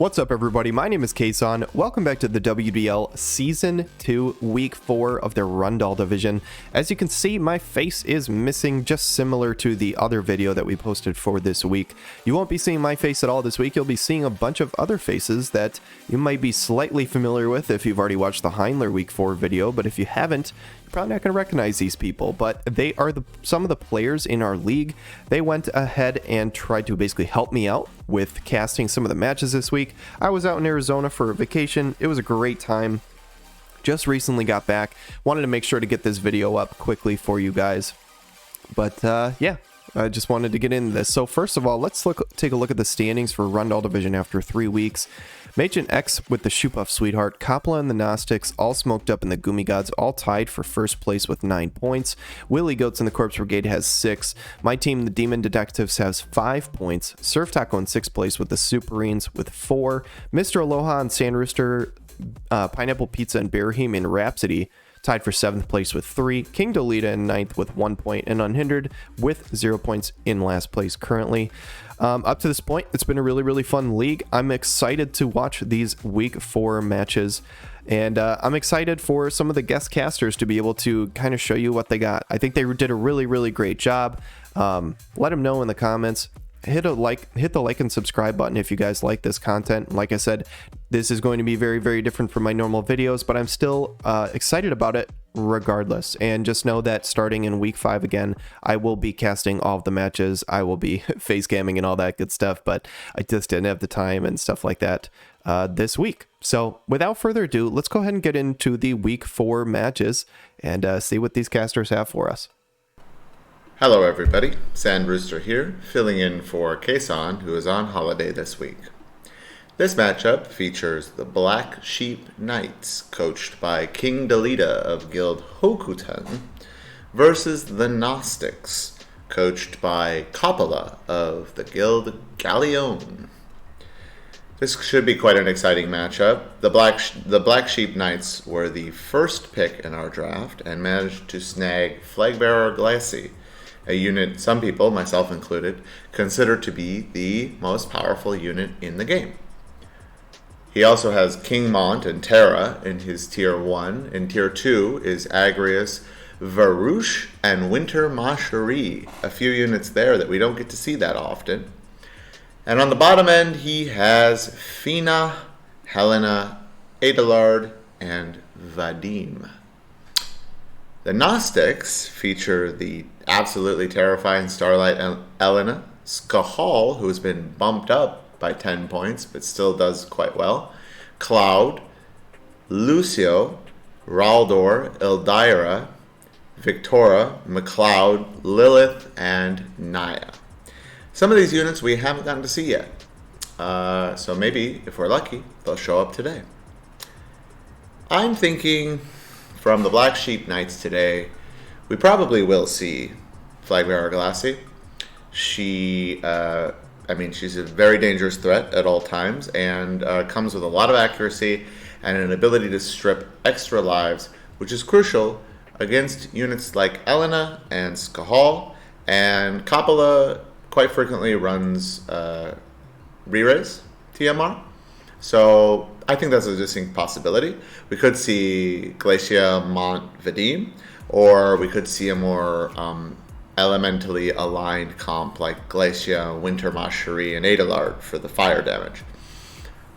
What's up, everybody? My name is KSaun. Welcome back to the WDL Season 2, Week 4 of the Rundle Division. As you can see, my face is missing, just similar to the other video that we posted for this week. You won't be seeing my face at all this week. You'll be seeing a bunch of other faces that you might be slightly familiar with if you've already watched the Heindler Week 4 video, but if you haven't, you're probably not going to recognize these people. But they are some of the players in our league. They went ahead and tried to basically help me out with casting some of the matches this week. I was out in Arizona for a vacation. It was a great time. Just recently got back. Wanted to make sure to get this video up quickly for you guys. But yeah, I just wanted to get into this. So first of all, let's take a look at the standings for Rundle Division after 3 weeks. MaechenX with the Shoopufs Sweetheart, Coppola and the Gnostics, AllSmokedUp and the Gumi Gods all tied for first place with 9 points. Willy Goats and the Corpse Brigade has 6. My team, the Demon Detectives, has 5 points. SurfTaco in 6th place with the Superrenes with 4. Mr. Aloha and Sandrooster, Pineapple Pizza and Bearhemian Rhapsody tied for 7th place with 3. King Delita in 9th with 1 point, and Unhindered with 0 points in last place currently. Up to this point, it's been a really fun league. I'm excited to watch these week 4 matches, and I'm excited for some of the guest casters to be able to kind of show you what they got. I think they did a really great job. Let them know in the comments. Hit the like and subscribe button if you guys like this content. Like I said, this is going to be very different from my normal videos, but I'm still excited about it regardless. And just know that starting in week 5 again, I will be casting all of the matches. I will be face camming and all that good stuff, but I just didn't have the time and stuff like that this week. So without further ado, let's go ahead and get into the week 4 matches and see what these casters have for us. Hello everybody, Sandrooster here, filling in for KSaun, who is on holiday this week. This matchup features the Black Sheep Knights, coached by King Delita of Guild Hokutan, versus the Gnostics, coached by Coppola of the Guild Galleon. This should be quite an exciting matchup. The Black Sheep Knights were the first pick in our draft and managed to snag Flagbearer Glassy, a unit some people, myself included, consider to be the most powerful unit in the game. He also has King Mont and Terra in his Tier 1. In Tier 2 is Agrius, Varouche, and Winter Macherie. A few units there that we don't get to see that often. And on the bottom end, he has Fina, Helena, Adelard, and Vadim. The Gnostics feature the absolutely terrifying Starlight Elena, Skahal, who has been bumped up by 10 points, but still does quite well, Cloud, Lucio, Raldor, Eldyra, Victoria, McLeod, Lilith, and Naya. Some of these units we haven't gotten to see yet, so maybe, if we're lucky, they'll show up today. I'm thinking from the Black Sheep Knights today, we probably will see Flagbearer Glassy. She's a very dangerous threat at all times and comes with a lot of accuracy and an ability to strip extra lives, which is crucial against units like Elena and Skahal. And Coppola quite frequently runs re-raise TMR. So I think that's a distinct possibility. We could see Glacia, Mont, Vadim, or we could see a more elementally aligned comp like Glacia, Winter Macherie, and Adelard for the fire damage.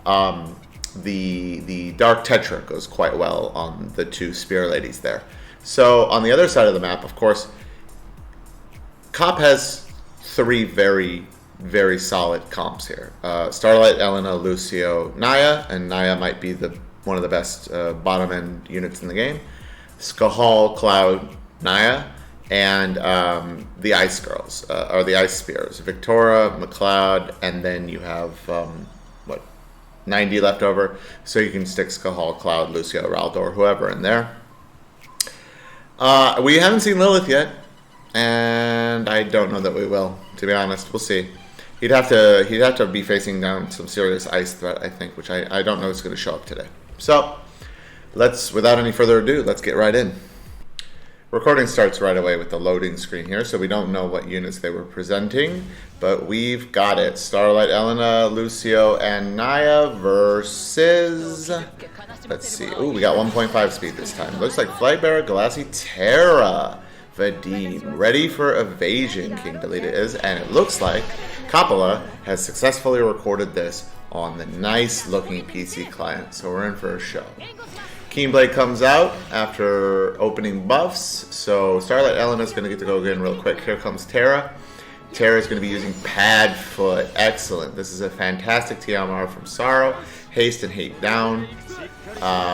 The Dark Tetra goes quite well on the 2 Spear Ladies there. So on the other side of the map, of course, Cop has 3 very solid comps here. Starlight, Elena, Lucio, Naya, and Naya might be one of the best bottom end units in the game. Skahal, Cloud, Naya, and the Ice Girls, or the Ice Spears. Victoria, McLeod, and then you have, 90 left over, so you can stick Skahal, Cloud, Lucio, Raldor, whoever in there. We haven't seen Lilith yet, and I don't know that we will, to be honest. We'll see. He'd have to be facing down some serious ice threat, I think, which I don't know is going to show up today. So, without any further ado, let's get right in. Recording starts right away with the loading screen here, so we don't know what units they were presenting, but we've got it. Starlight, Elena, Lucio, and Naya versus... Let's see. Ooh, we got 1.5 speed this time. Looks like Flightbearer, Galassi, Terra, VADIM. Ready for evasion, King Delita is, and it looks like Coppola has successfully recorded this on the nice-looking PC client, so we're in for a show. Keenblade comes out after opening buffs, so Starlight Elena's going to get to go again real quick. Here comes Terra. Terra's going to be using Padfoot. Excellent. This is a fantastic TMR from Sorrow. Haste and Hate down.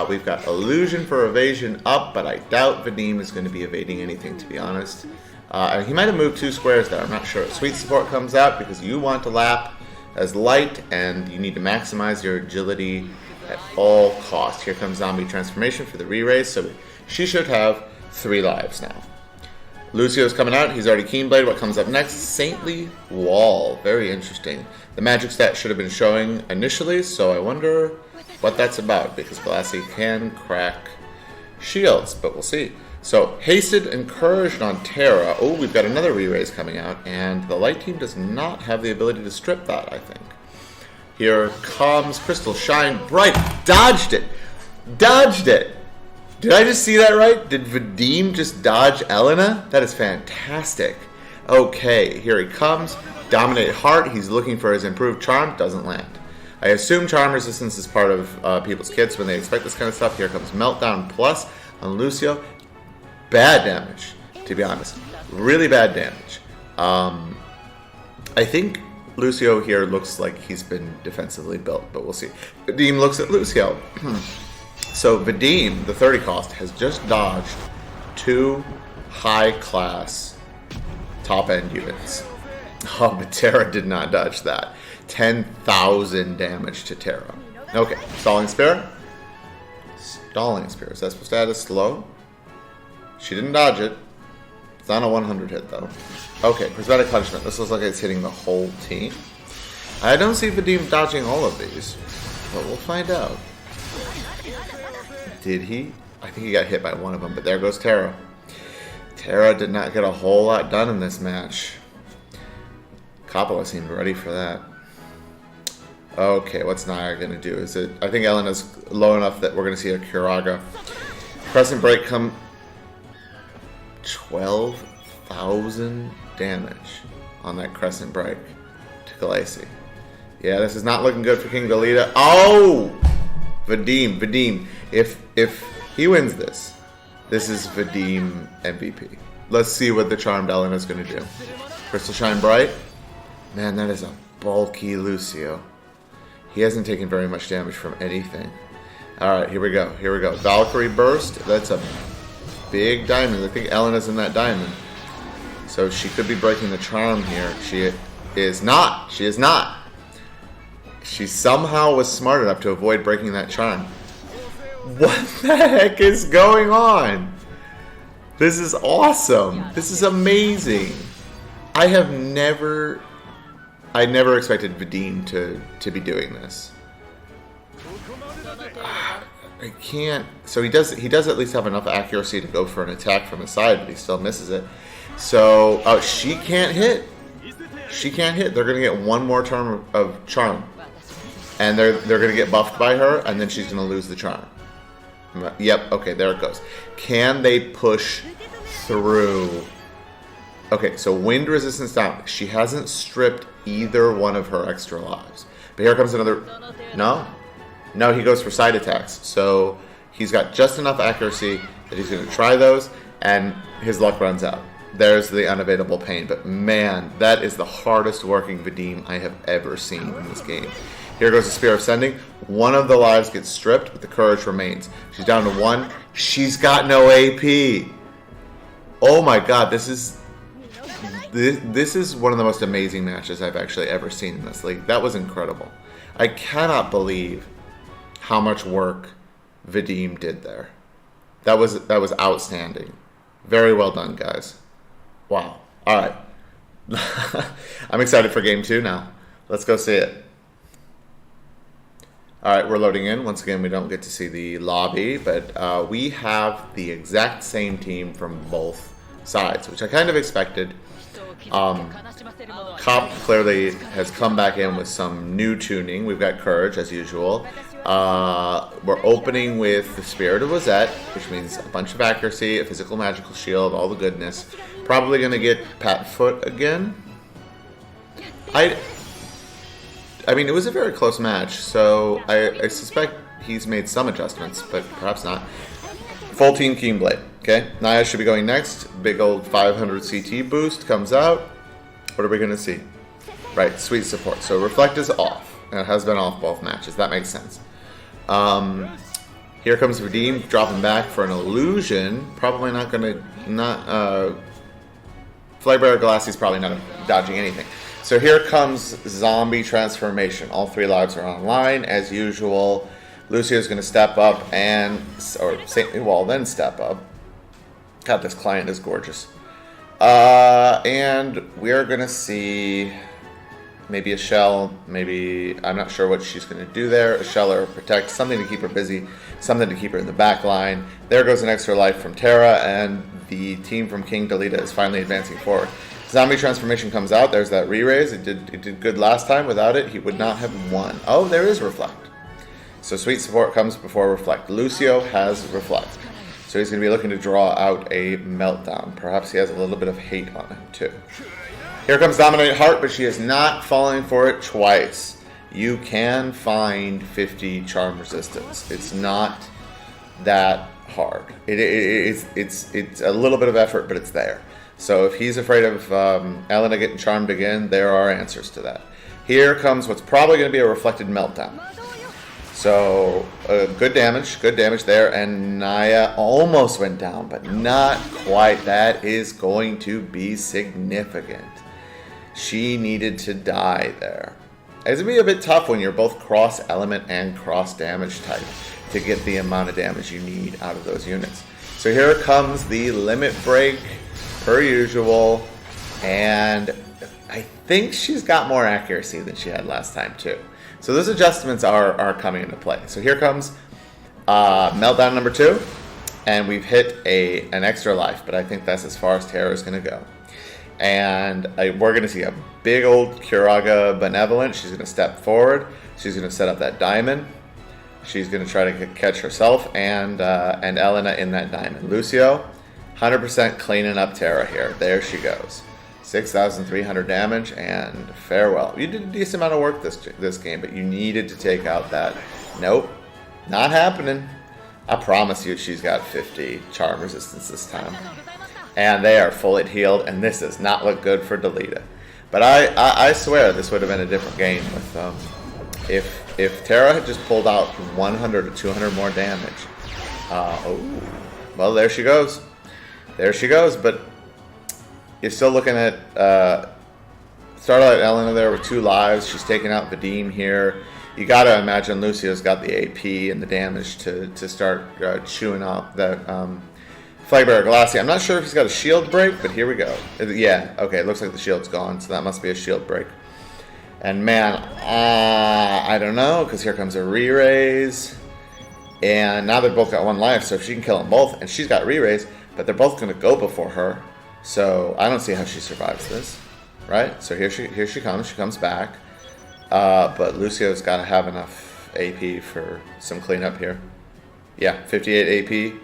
We've got Illusion for evasion up, but I doubt VADIM is going to be evading anything, to be honest. He might have moved 2 squares there, I'm not sure. Sweet Support comes out because you want to lap as light, and you need to maximize your agility at all costs. Here comes Zombie Transformation for the re-raise, so she should have 3 lives now. Lucio's coming out. He's already Keenblade. What comes up next? Saintly Wall. Very interesting. The magic stat should have been showing initially, so I wonder what that's about, because Galassi can crack shields, but we'll see. So, Hasted Encouraged on Terra. Oh, we've got another re-raise coming out, and the light team does not have the ability to strip that, I think. Here comes Crystal Shine Bright. Dodged it. Dodged it. Did I just see that right? Did VADIM just dodge Elena? That is fantastic. Okay, here he comes. Dominate Heart. He's looking for his improved charm. Doesn't land. I assume charm resistance is part of people's kits when they expect this kind of stuff. Here comes Meltdown Plus on Lucio. Bad damage, to be honest. Really bad damage. I think Lucio here looks like he's been defensively built, but we'll see. VADIM looks at Lucio. So VADIM, the 30 cost, has just dodged 2 high-class top-end units. Oh, but Terra did not dodge that. 10,000 damage to Terra. Okay, Stalling Spear. Stalling Spear. Is that supposed to add a slow? She didn't dodge it. It's not a 100 hit, though. Okay, Prismatic Punishment. This looks like it's hitting the whole team. I don't see VADIM dodging all of these, but we'll find out. Did he? I think he got hit by one of them, but there goes Terra. Terra did not get a whole lot done in this match. Coppola seemed ready for that. Okay, what's Naya going to do? Is it? I think Elena's low enough that we're going to see a Kuraga. Crescent Break come... 12,000 damage on that Crescent Break to Galassi. Yeah, this is not looking good for King Delita. Oh! VADIM. If he wins this, this is VADIM MVP. Let's see what the Charmed Elena's going to do. Crystal Shine Bright. Man, that is a bulky Lucio. He hasn't taken very much damage from anything. Alright, here we go. Valkyrie Burst. That's a big diamond. I think Elena's in that diamond. So she could be breaking the charm here. She is not. She somehow was smart enough to avoid breaking that charm. What the heck is going on? This is awesome. This is amazing. I never expected VADIM to be doing this. I can't. So he does at least have enough accuracy to go for an attack from the side, but he still misses it. So she can't hit. They're gonna get one more turn of charm, and they're gonna get buffed by her, and then she's gonna lose the charm. Yep. Okay, there it goes. Can they push through? Okay, so wind resistance down. She hasn't stripped either one of her extra lives. But here comes another. No, he goes for side attacks. So he's got just enough accuracy that he's going to try those, and his luck runs out. There's the unavailable pain. But man, that is the hardest working VADIM I have ever seen in this game. Here goes the Spear of Sending. One of the lives gets stripped, but the courage remains. She's down to 1. She's got no AP. Oh my god, this is one of the most amazing matches I've actually ever seen in this league. That was incredible. I cannot believe how much work VADIM did there. That was outstanding. Very well done, guys. Wow. All right. I'm excited for game 2 now. Let's go see it. All right, we're loading in. Once again, we don't get to see the lobby, but we have the exact same team from both sides, which I kind of expected. Cop clearly has come back in with some new tuning. We've got Courage, as usual. We're opening with the Spirit of Wazette, which means a bunch of accuracy, a physical magical shield, all the goodness. Probably going to get Pat Foot again. I mean, it was a very close match, so I suspect he's made some adjustments, but perhaps not. Full team Keenblade. Okay, Naya should be going next. Big old 500 CT boost comes out. What are we going to see? Right, sweet support. So Reflect is off, and it has been off both matches. That makes sense. Here comes VADIM dropping back for an illusion. Probably not going to... Flagbearer Galassi's probably not dodging anything. So here comes Zombie Transformation. All 3 lives are online, as usual. Lucio's going to step up then step up. God, this client is gorgeous. And we're going to see maybe a shell, maybe, I'm not sure what she's going to do there. A shell or a protect, something to keep her busy, something to keep her in the back line. There goes an extra life from Terra, and the team from King Delita is finally advancing forward. Zombie Transformation comes out. There's that re-raise. It did good last time. Without it, he would not have won. Oh, there is Reflect. So Sweet Support comes before Reflect. Lucio has Reflect. So he's going to be looking to draw out a Meltdown. Perhaps he has a little bit of hate on him, too. Here comes Dominate Heart, but she is not falling for it twice. You can find 50 Charm Resistance. It's not that hard. It's a little bit of effort, but it's there. So if he's afraid of Elena getting charmed again, there are answers to that. Here comes what's probably going to be a Reflected Meltdown. So good damage there, and Naya almost went down, but not quite. That is going to be significant. She needed to die there. It's going to be a bit tough when you're both cross-element and cross-damage type to get the amount of damage you need out of those units. So here comes the Limit Break, per usual, and I think she's got more accuracy than she had last time too. So those adjustments are coming into play. So here comes Meltdown number 2, and we've hit an extra life, but I think that's as far as Terra is going to go. And we're going to see a big old Kuraga Benevolent. She's going to step forward. She's going to set up that diamond. She's going to try to catch herself and Elena in that diamond. Lucio, 100% cleaning up Terra here. There she goes. 6,300 damage, and farewell. You did a decent amount of work this game, but you needed to take out that. Nope, not happening. I promise you she's got 50 charm resistance this time. And they are fully healed, and this does not look good for Delita. But I swear this would have been a different game with if Terra had just pulled out 100 or 200 more damage. Oh, well, there she goes. There she goes, but you're still looking at Starlight Elena there with 2 lives. She's taking out VADIM here. You got to imagine Lucio's got the AP and the damage to start chewing up that Flagbearer Galassi. I'm not sure if he's got a shield break, but here we go. Yeah, okay, it looks like the shield's gone, so that must be a shield break. And man, I don't know, because here comes a re-raise. And now they've both got 1 life, so if she can kill them both, and she's got re-raise, but they're both going to go before her. So I don't see how she survives this, right? So here she comes back. But Lucio's got to have enough AP for some cleanup here. Yeah, 58 AP.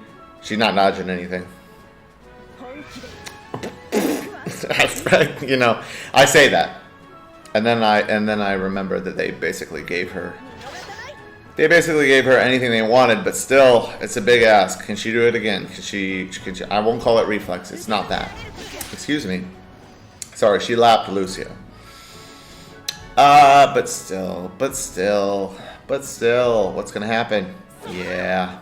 She's not dodging anything. You know, I say that, and then I remember that they basically gave her anything they wanted, but still, it's a big ask. Can she do it again? Can she? I won't call it reflex. It's not that. Excuse me. Sorry, she lapped Lucio. But still, what's gonna happen? Yeah.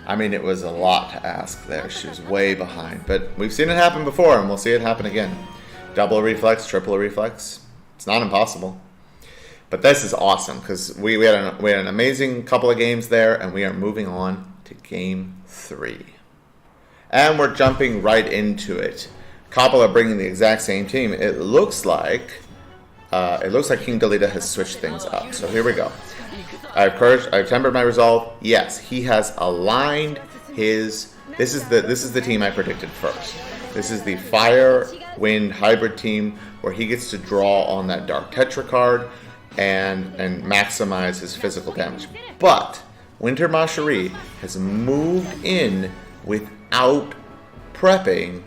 I mean, it was a lot to ask there. She was way behind. But we've seen it happen before, and we'll see it happen again. Double reflex, triple reflex. It's not impossible. But this is awesome, because we had an amazing couple of games there, and we are moving on to Game 3. And we're jumping right into it. Coppola bringing the exact same team. It looks like King Delita has switched things up. So here we go. I have courage. I have tempered my resolve. Yes, he has aligned his. This is the team I predicted first. This is the Fire Wind hybrid team where he gets to draw on that Dark Tetra card and maximize his physical damage. But Winter Macherie has moved in without prepping,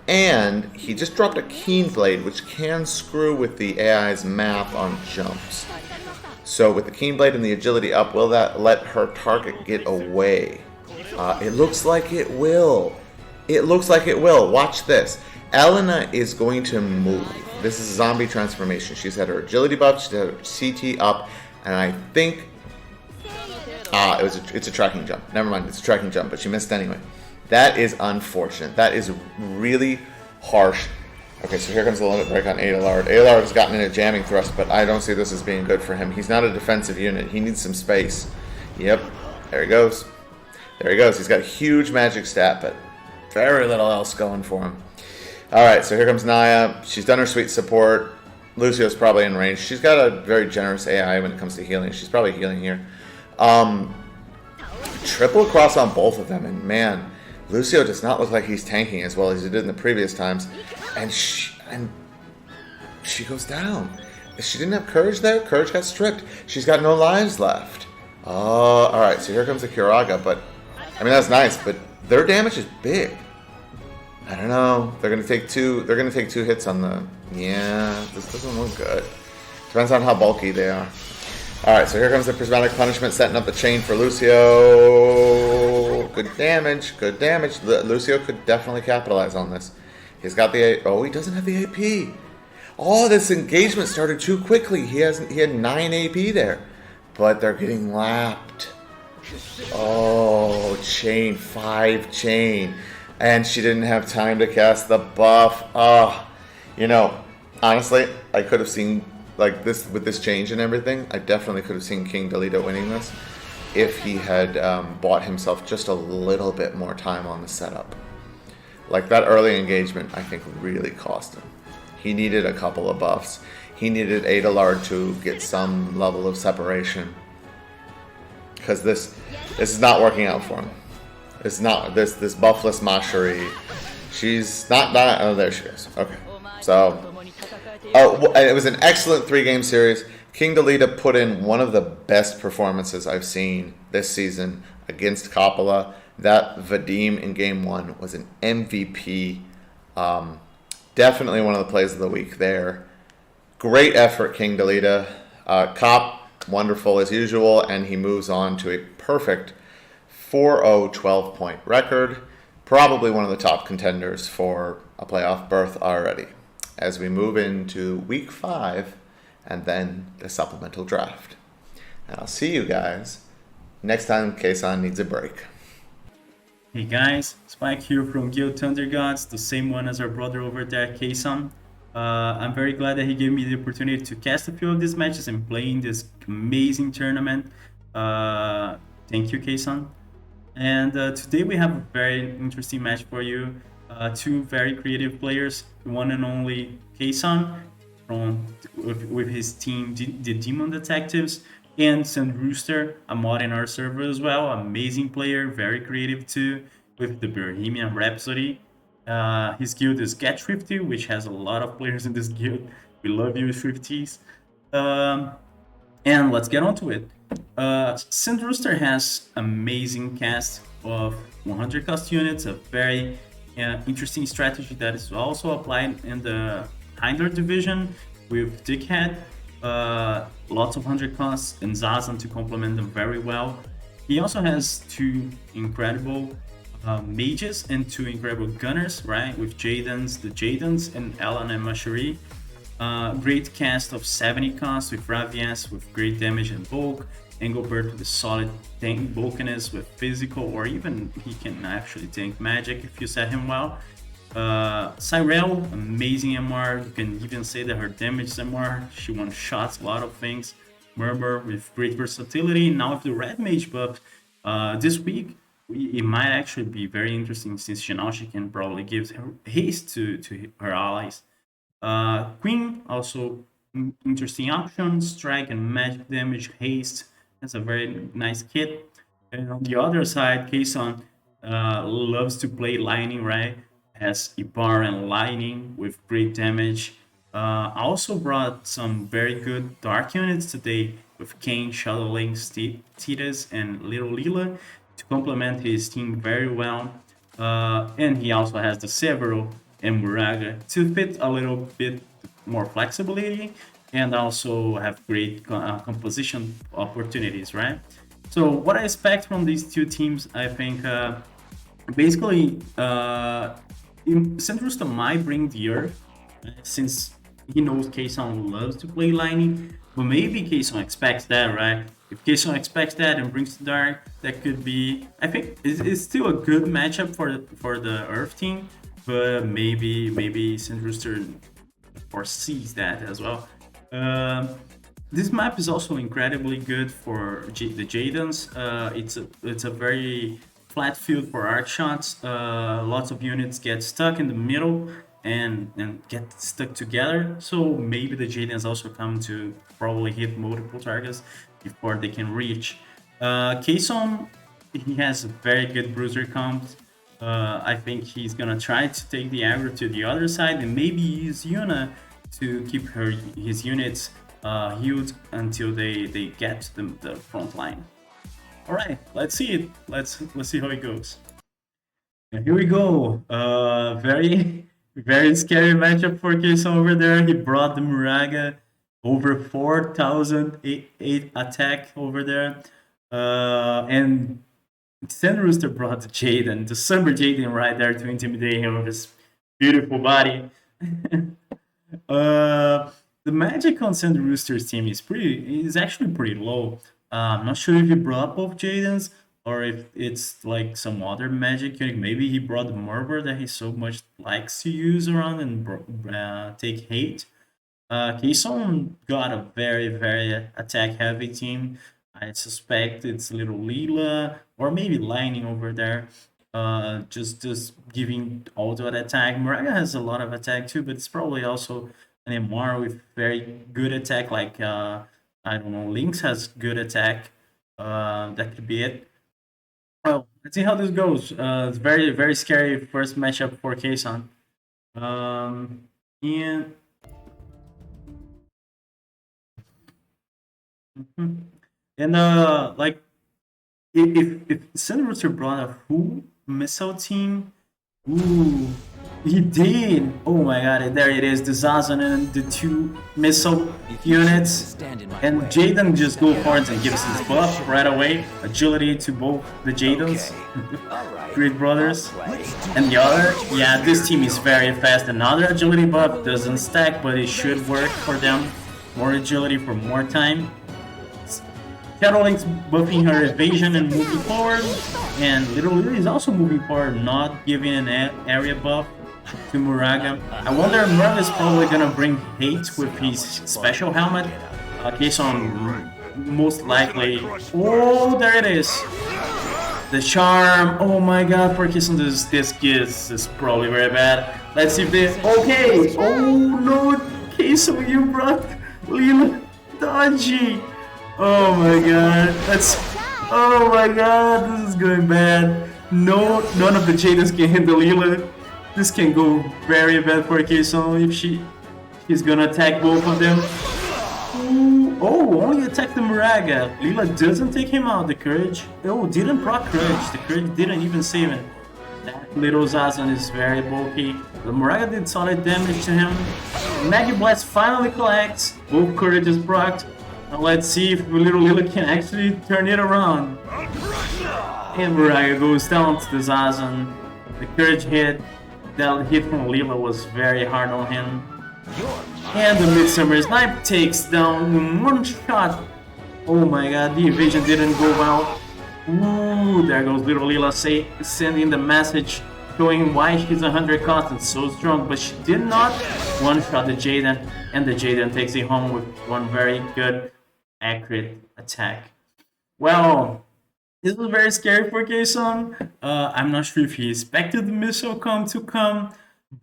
and he just dropped a Keen Blade, which can screw with the AI's math on jumps. So with the Keen Blade and the agility up, will that let her target get away? It looks like it will. It looks like it will. Watch this. Elena is going to move. This is a zombie transformation. She's had her agility buff, she's had her CT up, and I think it's a tracking jump. Never mind, it's a tracking jump, but she missed anyway. That is unfortunate. That is really harsh. Okay, so here comes the limit break on Adelard. Adelard has gotten in a jamming thrust, but I don't see this as being good for him. He's not a defensive unit. He needs some space. Yep, there he goes. There he goes. He's got a huge magic stat, but very little else going for him. Alright, so here comes Naya. She's done her sweet support. Lucio's probably in range. She's got a very generous AI when it comes to healing. She's probably healing here. Triple cross on both of them, and man, Lucio does not look like he's tanking as well as he did in the previous times. And she goes down. She didn't have courage there. Courage got stripped. She's got no lives left. Oh, alright, so here comes the Kiraga, but I mean that's nice, but their damage is big. I don't know. They're gonna take two hits on the. Yeah, this doesn't look good. Depends on how bulky they are. Alright, so here comes the prismatic punishment, setting up the chain for Lucio. Good damage, good damage. Lucio could definitely capitalize on this. He's got the he doesn't have the AP. Oh, this engagement started too quickly. He had 9 AP there. But they're getting lapped. Oh, chain, 5 chain. And she didn't have time to cast the buff. Honestly, I could have seen, like, this with this change and everything, I definitely could have seen King Delita winning this if he had bought himself just a little bit more time on the setup. Like, that early engagement, I think, really cost him. He needed a couple of buffs. He needed Adelard to get some level of separation. Because this is not working out for him. It's not this buffless Macherie. She's not that. Oh, there she goes. Okay. So, it was an excellent 3-game series. King Delita put in one of the best performances I've seen this season against Coppola. That VADIM in Game 1 was an MVP. Definitely one of the plays of the week there. Great effort, King Delita. Cop, wonderful as usual, and he moves on to a perfect 4-0 12-point record. Probably one of the top contenders for a playoff berth already. As we move into Week 5 and then the supplemental draft. And I'll see you guys next time KSaun needs a break. Hey guys, Spike here from Guild Thunder Gods, the same one as our brother over there, KSaun. I'm very glad that he gave me the opportunity to cast a few of these matches and play in this amazing tournament. Thank you, KSaun. And today we have a very interesting match for you. 2 very creative players, one and only KSaun with his team, the Demon Detectives, and Sandrooster, a mod in our server as well. Amazing player, very creative too, with the Bearhemian Rhapsody. His guild is Get Thrifty, which has a lot of players in this guild. We love you, Thrifties. And let's get on to it. Sandrooster has amazing cast of 100 cost units, a very interesting strategy that is also applied in the Heindler division with Dickhead. Lots of 100 costs and Zazan to complement them very well. He also has 2 incredible mages and 2 incredible gunners, right? With the Jadens and Alan and Macherie. Great cast of 70 costs with Ravias with great damage and bulk. Engelbert with a solid tank bulkiness with physical, or even he can actually tank magic if you set him well. Cyrell, amazing MR. You can even say that her damage MR, she one-shots a lot of things. Murmur with great versatility. Now with the red mage buff, this week it might actually be very interesting since she can probably give her haste to her allies. Queen, also interesting option, strike and magic damage, haste. has a very nice kit. And on the other side, KSaun loves to play lightning, right? Has Ibar and lightning with great damage. Also brought some very good dark units today with Kane, Shadow Link, Titas, and Little Lila to complement his team very well. And he also has the Severo and Muraga to fit a little bit more flexibility and also have great composition opportunities, right? So what I expect from these two teams, I think basically Sandrooster might bring the Earth since he knows KSaun loves to play lightning, but maybe KSaun expects that, right? If KSaun expects that and brings the Dark, that could be. I think it's still a good matchup for the Earth team, but maybe Sandrooster foresees that as well. This map is also incredibly good for the Jadens. It's a very flat field for arc shots. Lots of units get stuck in the middle and get stuck together. So maybe the Jadens also come to probably hit multiple targets before they can reach. KSaun, he has a very good bruiser comp. I think he's gonna try to take the aggro to the other side and maybe use Yuna to keep his units healed until they get to the front line. All right, let's see it. Let's see how it goes. And here we go. Very scary matchup for KSaun over there. He brought the Muraga over 4,008 attack over there, and Sandrooster brought the Jaden, the Summer Jaden right there to intimidate him with his beautiful body. The magic on Sandrooster's team is actually pretty low. I'm not sure if he brought both Jadens or if it's like some other magic unit. Maybe he brought the Murmur that he so much likes to use around and take hate. KSaun got a very attack heavy team. I suspect it's Little Lila or maybe Lightning over there. Just giving auto attack. Muraga has a lot of attack too, but it's probably also an MR with very good attack. Like I don't know, Lynx has good attack. That could be it. Well, let's see how this goes. It's very scary first matchup for KSaun. And and like if Sandrooster brought a full missile team, ooh, he did. Oh my god, there it is, the Zazan and the two missile units. And Jaden just go for it and gives his buff right away. Agility to both the Jadens, Great Brothers. And the other, yeah, this team is very fast. Another agility buff doesn't stack, but it should work for them. More agility for more time. Shadow Link's buffing her evasion and moving forward, and Little Lily is also moving forward, not giving an area buff to Muraga. I wonder if Muraga is probably gonna bring hate with his special helmet. KSaun most likely. Oh, there it is. The charm. Oh my god, for KSaun this kiss is probably very bad. Let's see if this. Okay. Oh no, KSaun, you brought Lila dodgy. Oh my god, oh my god, this is going bad. No, none of the Jadens can hit the Lila. This can go very bad for KSaun if she's gonna attack both of them. Ooh, oh, only attack the Muraga. Lila doesn't take him out, the Courage. Oh, didn't proc Courage. The Courage didn't even save him. That little Zazan is very bulky. The Muraga did solid damage to him. Maggie Blast finally collects. Both Courages procced. Now let's see if Little Lila can actually turn it around. And Muraga goes down to the Zazan. The Courage hit. That hit from Lila was very hard on him. And the Midsummer Snipe takes down one shot. Oh my god, the evasion didn't go well. Ooh, there goes Little Lila sending the message showing why she's 100 cost and so strong, but she did not one-shot the Jaden, and the Jaden takes it home with one very good accurate attack. Well, this was very scary for KSaun. I'm not sure if he expected the missile to come,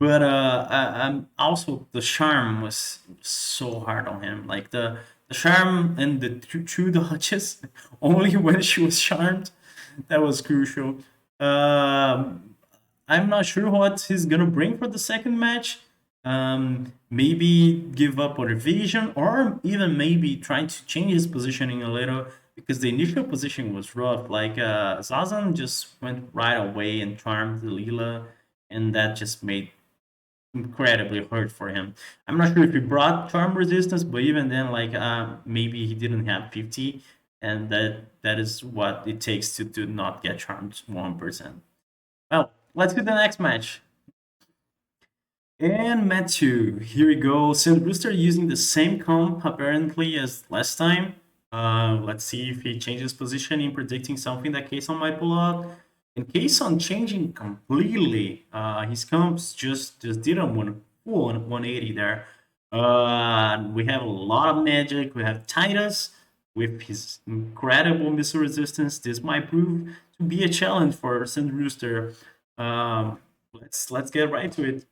but I'm also the charm was so hard on him. Like the charm and the true dodges only when she was charmed. That was crucial. I'm not sure what he's gonna bring for the second match. Maybe give up on vision, or even maybe trying to change his positioning a little, because the initial position was rough. Like Zazan just went right away and charmed Delita, and that just made incredibly hurt for him. I'm not sure if he brought charm resistance, but even then, like maybe he didn't have 50, and that is what it takes to not get charmed 1%. Well, let's do the next match. And match 2, here we go. Sandrooster using the same comp apparently as last time. Let's see if he changes positioning, predicting something that KSaun might pull out. And KSaun changing completely. His comps just didn't want full 180 there. We have a lot of magic. We have Titus with his incredible missile resistance. This might prove to be a challenge for Sandrooster. Let's get right to it.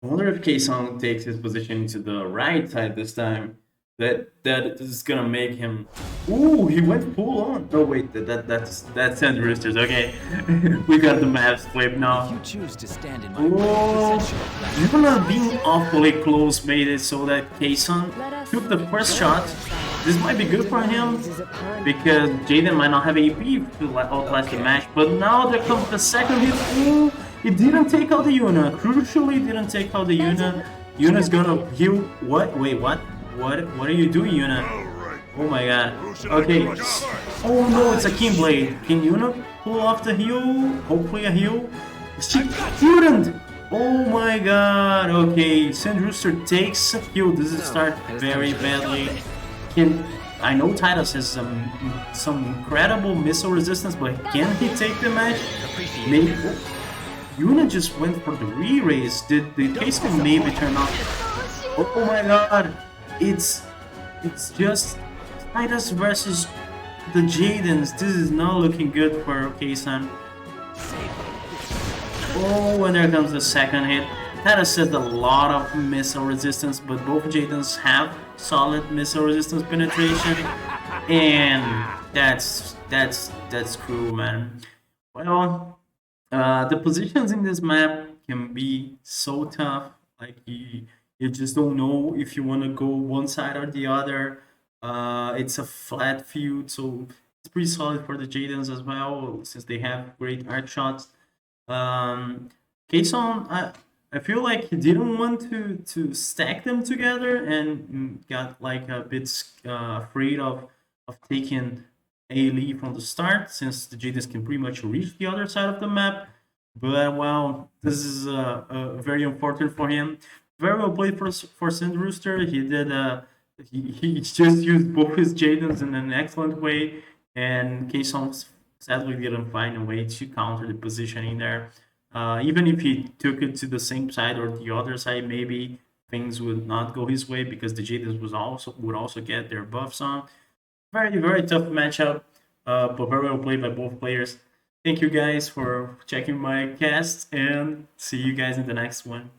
I wonder if KSaun takes his position to the right side this time. That is gonna make him. Ooh, he went full on. Oh wait, that's Sandroosters. Okay, we got the maps flipped now. You choose to stand in my Yuna being awfully close made it so that KSaun took the first shot. This might be good for him because Jaden might not have AP to outlast the match. But now there comes the second hit. Ooh, he didn't take out the Yuna. Crucially, didn't take out the Yuna. Yuna's gonna heal. What? Wait, what? What are you doing, Yuna? Oh my god. Okay. Oh no, it's a Kingblade. Can Yuna pull off the heal? Hopefully a heal. She couldn't! Oh my god. Okay, Sandrooster takes a heal. This is start very badly. I know Titus has some incredible missile resistance, but can he take the match? Maybe. Yuna just went for the re-raise. Did the KSaun maybe turn off? Oh my god. It's just Titus versus the Jadens. This is not looking good for KSaun. Oh, and there comes the second hit. Titus has a lot of missile resistance, but both Jadens have solid missile resistance penetration, and that's cool, man. Well, the positions in this map can be so tough. Like you just don't know if you want to go one side or the other. It's a flat field, so it's pretty solid for the Jadens as well, since they have great arc shots. KSaun, I feel like he didn't want to stack them together and got like a bit afraid of taking A-Lee from the start, since the Jadens can pretty much reach the other side of the map. But well, this is very important for him. Very well played for Sandrooster. He did he just used both his Jadens in an excellent way, and KSaun sadly didn't find a way to counter the positioning there. Even if he took it to the same side or the other side, maybe things would not go his way because the Jadens would also get their buffs on. Very tough matchup, but very well played by both players. Thank you guys for checking my cast, and see you guys in the next one.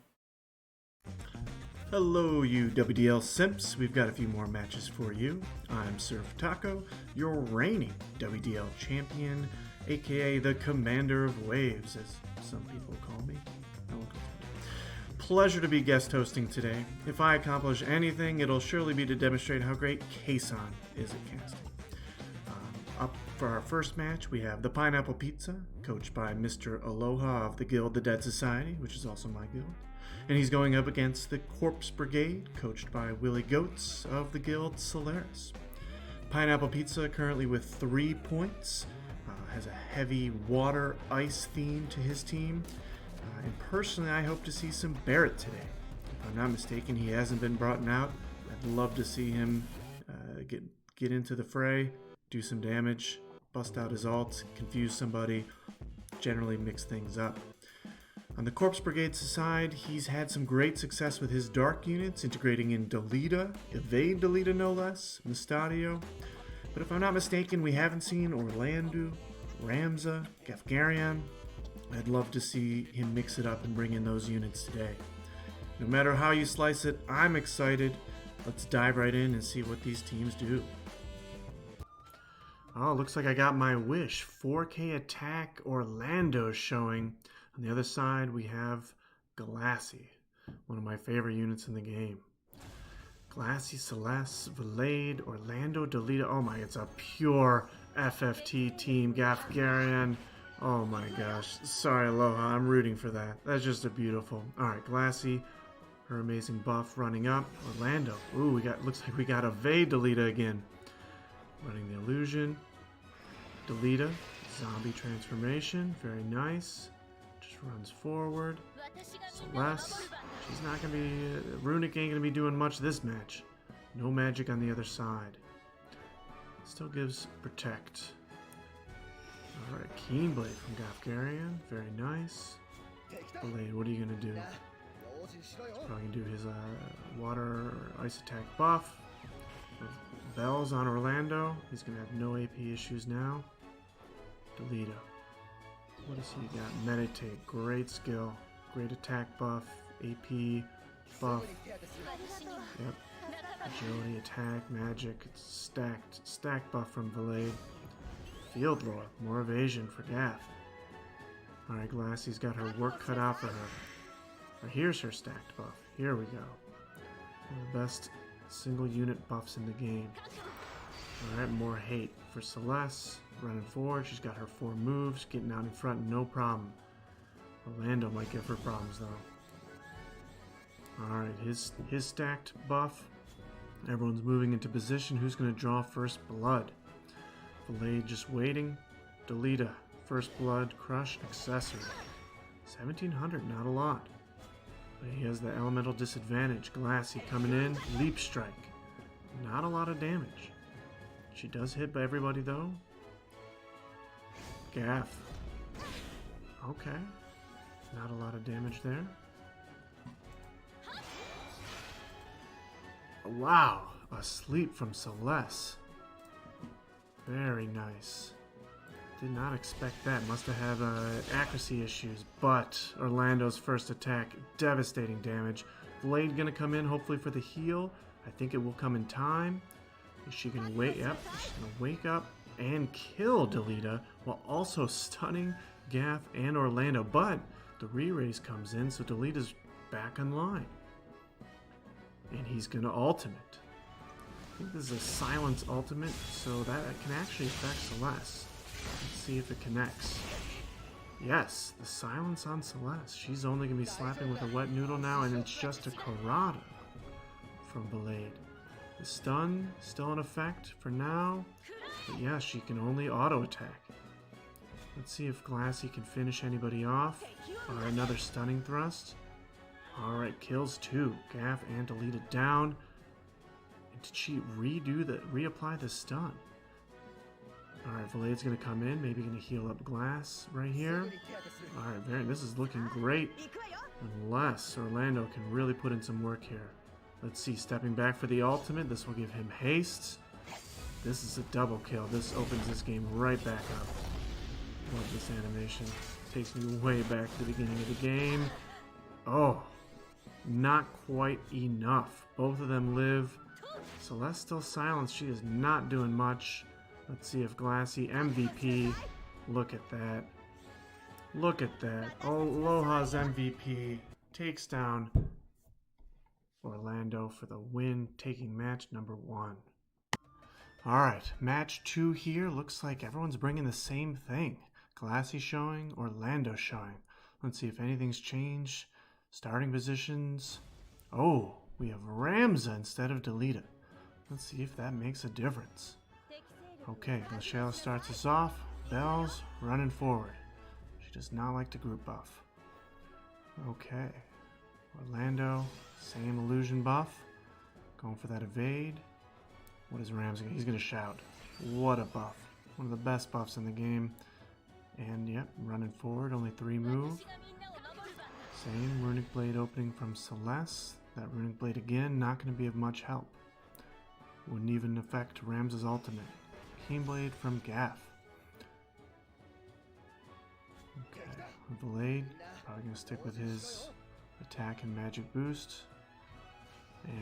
Hello, you WDL simps. We've got a few more matches for you. I'm SurfTaco, your reigning WDL champion, aka the Commander of Waves, as some people call me. Pleasure to be guest hosting today. If I accomplish anything, it'll surely be to demonstrate how great KSaun is at casting. Up for our first match, we have the Pineapple Pizza, coached by Mr. Aloha of the Guild The Dead Society, which is also my guild. And he's going up against the Corpse Brigade, coached by Willie Goats of the Guild Solaris. Pineapple Pizza currently with 3 points, has a heavy water-ice theme to his team, and personally I hope to see some Barret today. If I'm not mistaken, he hasn't been brought out. I'd love to see him get into the fray, do some damage, bust out his ult, confuse somebody, generally mix things up. On the Corpse Brigade's side, he's had some great success with his dark units, integrating in Delita, Evade Delita no less, Mustadio. But if I'm not mistaken, we haven't seen Orlando, Ramza, Gafgarian. I'd love to see him mix it up and bring in those units today. No matter how you slice it, I'm excited. Let's dive right in and see what these teams do. Oh, looks like I got my wish. 4K attack Orlando showing. On the other side, we have Glassy, one of my favorite units in the game. Glassy, Celeste, Valade, Orlando, Delita. Oh my, it's a pure FFT team. Gafgarian. Oh my gosh. Sorry, Aloha. I'm rooting for that. That's just a beautiful. Alright, Glassy. Her amazing buff running up. Orlando. Ooh, looks like we got a Vade Delita again. Running the illusion. Delita. Zombie transformation. Very nice. Just runs forward. Celeste. She's not going to be... Runic ain't going to be doing much this match. No magic on the other side. Still gives Protect. Alright, Keenblade from Gafgarian. Very nice. Blade, what are you going to do? He's probably going to do his water ice attack buff. Bells on Orlando. He's going to have no AP issues now. Delita. What does he got? Meditate. Great skill. Great attack buff. AP buff. Yep. Agility, attack, magic. It's stacked buff from Valade. Field Lore. More evasion for Gaff. Alright, Glassy's got her work cut out for her. Here's her stacked buff. Here we go. One of the best single unit buffs in the game. Alright, more hate for Celeste. Running forward, she's got her 4 moves, getting out in front, no problem. Orlando might give her problems though. Alright, his stacked buff. Everyone's moving into position. Who's going to draw first blood? Valade just waiting. Delita, first blood, crush, accessory. 1700, not a lot. But he has the elemental disadvantage. Glassy coming in, leap strike. Not a lot of damage. She does hit by everybody though. Gaff. Okay. Not a lot of damage there. Wow, a sleep from Celeste. Very nice. Did not expect that. Must have had accuracy issues, but Orlando's first attack, devastating damage. Blade gonna come in hopefully for the heal. I think it will come in time. Is she gonna wait? Yep, she's gonna wake up and kill Delita while also stunning Gaff and Orlando. But the re-raise comes in, so Delita's back online. And he's gonna ultimate. I think this is a silence ultimate, so that can actually affect Celeste. Let's see if it connects. Yes, the silence on Celeste. She's only going to be slapping with a wet noodle now, and it's just a Karada from Blade. The stun still in effect for now, but yeah, she can only auto attack. Let's see if Glassy can finish anybody off. Alright, another stunning thrust. Alright, kills 2. Gaff and Delita down. And did she reapply the stun? Alright, Valade's gonna come in, maybe gonna heal up Glass right here. Alright, this is looking great. Unless Orlando can really put in some work here. Let's see, stepping back for the ultimate. This will give him haste. This is a double kill. This opens this game right back up. Love this animation. Takes me way back to the beginning of the game. Oh, not quite enough. Both of them live. Celeste still silenced. She is not doing much. Let's see if Glassy MVP. Look at that. Look at that. Oh, Aloha's MVP takes down Orlando for the win, taking match number 1. Alright, match 2 here. Looks like everyone's bringing the same thing. Glassy showing, Orlando showing. Let's see if anything's changed. Starting positions. Oh, we have Ramza instead of Delita. Let's see if that makes a difference. Okay, Michelle starts us off. Bells running forward. She does not like to group buff. Okay. Orlando, same illusion buff. Going for that evade. What is Ramsey? He's going to shout. What a buff. One of the best buffs in the game. And yep, running forward, only 3 move. Same Runic Blade opening from Celeste. That Runic Blade again, not going to be of much help. Wouldn't even affect Ram's ultimate. Keenblade from Gaff. Okay, Blade, probably going to stick with his attack and magic boost.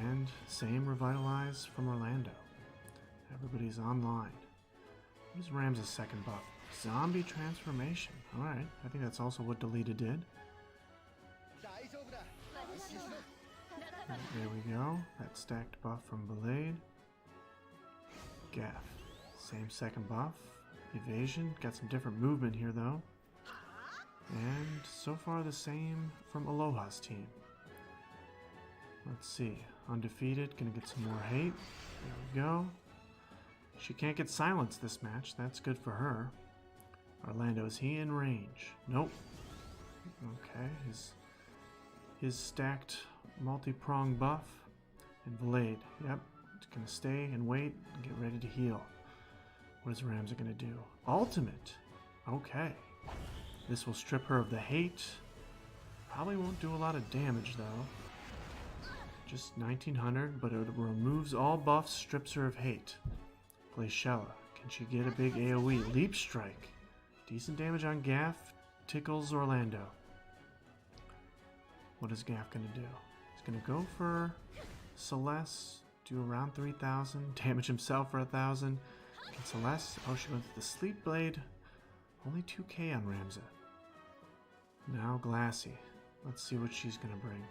And same revitalize from Orlando. Everybody's online. What is Ram's second buff? Zombie transformation. Alright, I think that's also what Delita did. There we go. That stacked buff from Blade. Gaff. Same second buff. Evasion. Got some different movement here though. And so far the same from Aloha's team. Let's see. Undefeated. Gonna get some more hate. There we go. She can't get silenced this match. That's good for her. Orlando, is he in range? Nope. Okay. His stacked multi-prong buff. And Blade. Yep. It's gonna stay and wait and get ready to heal. What is Ramza gonna do? Ultimate. Okay. This will strip her of the hate. Probably won't do a lot of damage though. Just 1900, but it removes all buffs, strips her of hate. Plays Shella. Can she get a big AoE? Leap Strike. Decent damage on Gaff. Tickles Orlando. What is Gaff gonna do? He's gonna go for Celeste. Do around 3,000. Damage himself for 1,000. Can Celeste? Oh, she went with the Sleep Blade. Only 2k on Ramza. Now Glassy. Let's see what she's gonna bring.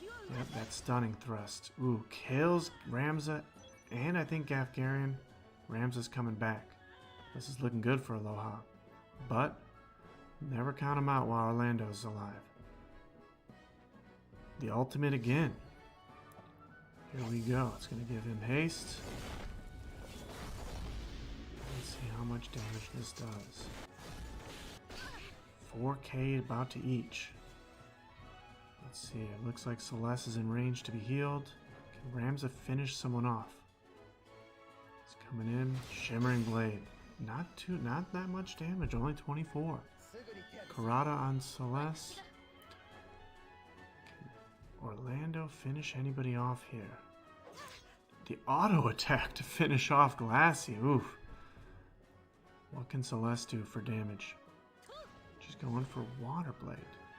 Yep, that stunning thrust. Ooh, kills Ramza and I think Gafgarian. Ramza's coming back. This is looking good for Aloha. But never count him out while Orlando's alive. The ultimate again. Here we go. It's gonna give him haste. Let's see how much damage this does. 4k about to each. Let's see, it looks like Celeste is in range to be healed. Can Ramza finish someone off? It's coming in. Shimmering Blade. Not that much damage, only 24. Karada on Celeste. Can Orlando finish anybody off here? The auto attack to finish off Glassy. Oof. What can Celeste do for damage? She's going for Water Blade.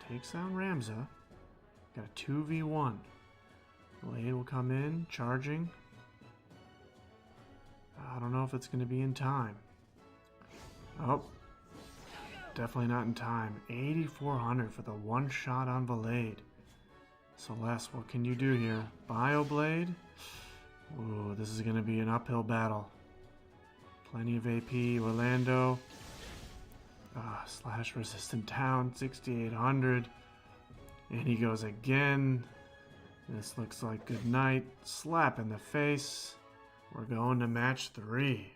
Takes down Ramza. Got a 2v1. Blade will come in, charging. I don't know if it's going to be in time. Oh. Definitely not in time. 8,400 for the one shot on Blade. Celeste, what can you do here? Bioblade? Ooh, this is going to be an uphill battle. Plenty of AP. Orlando. Slash resistant down. 6,800. And he goes again. This looks like good night. Slap in the face. We're going to match 3.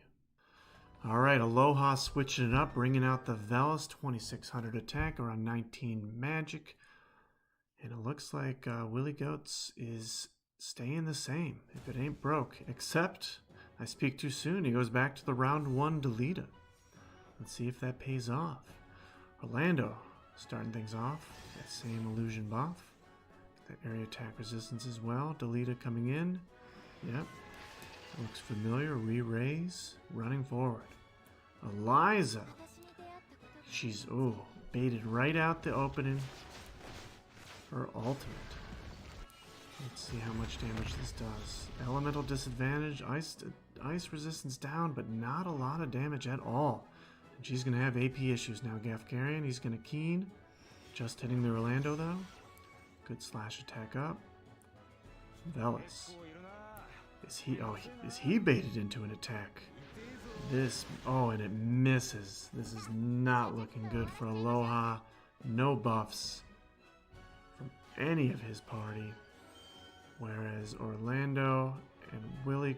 Alright, Aloha switching it up, bringing out the Velas. 2,600 attack, around 19 magic. And it looks like Willie Goats is staying the same, if it ain't broke. Except, I speak too soon, he goes back to the round 1 Delita. Let's see if that pays off. Orlando starting things off. That same illusion buff. That area attack resistance as well. Delita coming in. Yep. Looks familiar. Re-raise. Running forward. Eliza. She's, baited right out the opening. Her ultimate. Let's see how much damage this does. Elemental disadvantage. Ice resistance down, but not a lot of damage at all. And she's going to have AP issues now. Gafgarian, he's going to keen. Just hitting the Orlando, though. Good slash attack up. Velas. Is he baited into an attack? And it misses. This is not looking good for Aloha. No buffs from any of his party. Whereas Orlando and Willie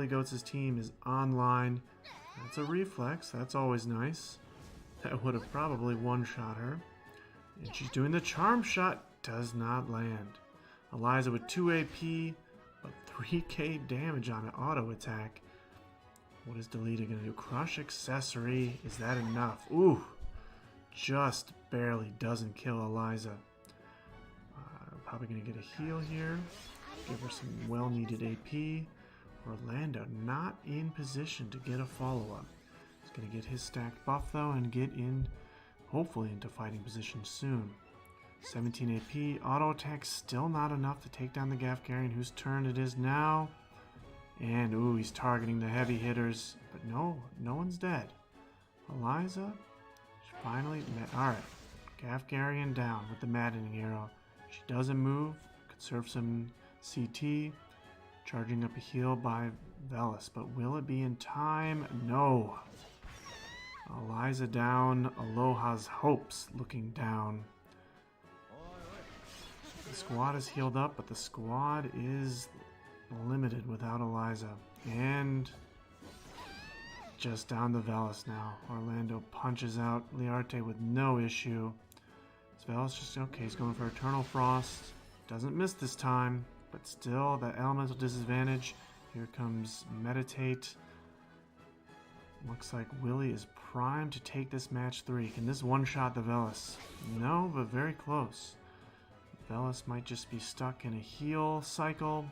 Goats' team is online. That's a reflex. That's always nice. That would have probably one-shot her. And she's doing the charm shot. Does not land. Eliza with 2 AP, but 3k damage on an auto attack. What is Delita going to do? Crush accessory. Is that enough? Ooh. Just barely doesn't kill Eliza. Probably going to get a heal here. Give her some well-needed AP. Orlando not in position to get a follow-up. He's going to get his stacked buff though and get in, hopefully into fighting position soon. 17 AP. Auto attack still not enough to take down the Gafgarian, whose turn it is now. And, ooh, he's targeting the heavy hitters. But no one's dead. Eliza, she finally met. Alright, Gafgarian down with the maddening arrow. She doesn't move. Could serve some CT. Charging up a heal by Velis. But will it be in time? No. Eliza down. Aloha's hopes looking down. The squad is healed up, but the squad is limited without Eliza. And just down the Velis now. Orlando punches out Liarte with no issue. Velis just, okay, he's going for Eternal Frost. Doesn't miss this time, but still that elemental disadvantage. Here comes Meditate. Looks like Willie is primed to take this match 3. Can this one-shot the Velis? No, but very close. Velis might just be stuck in a heal cycle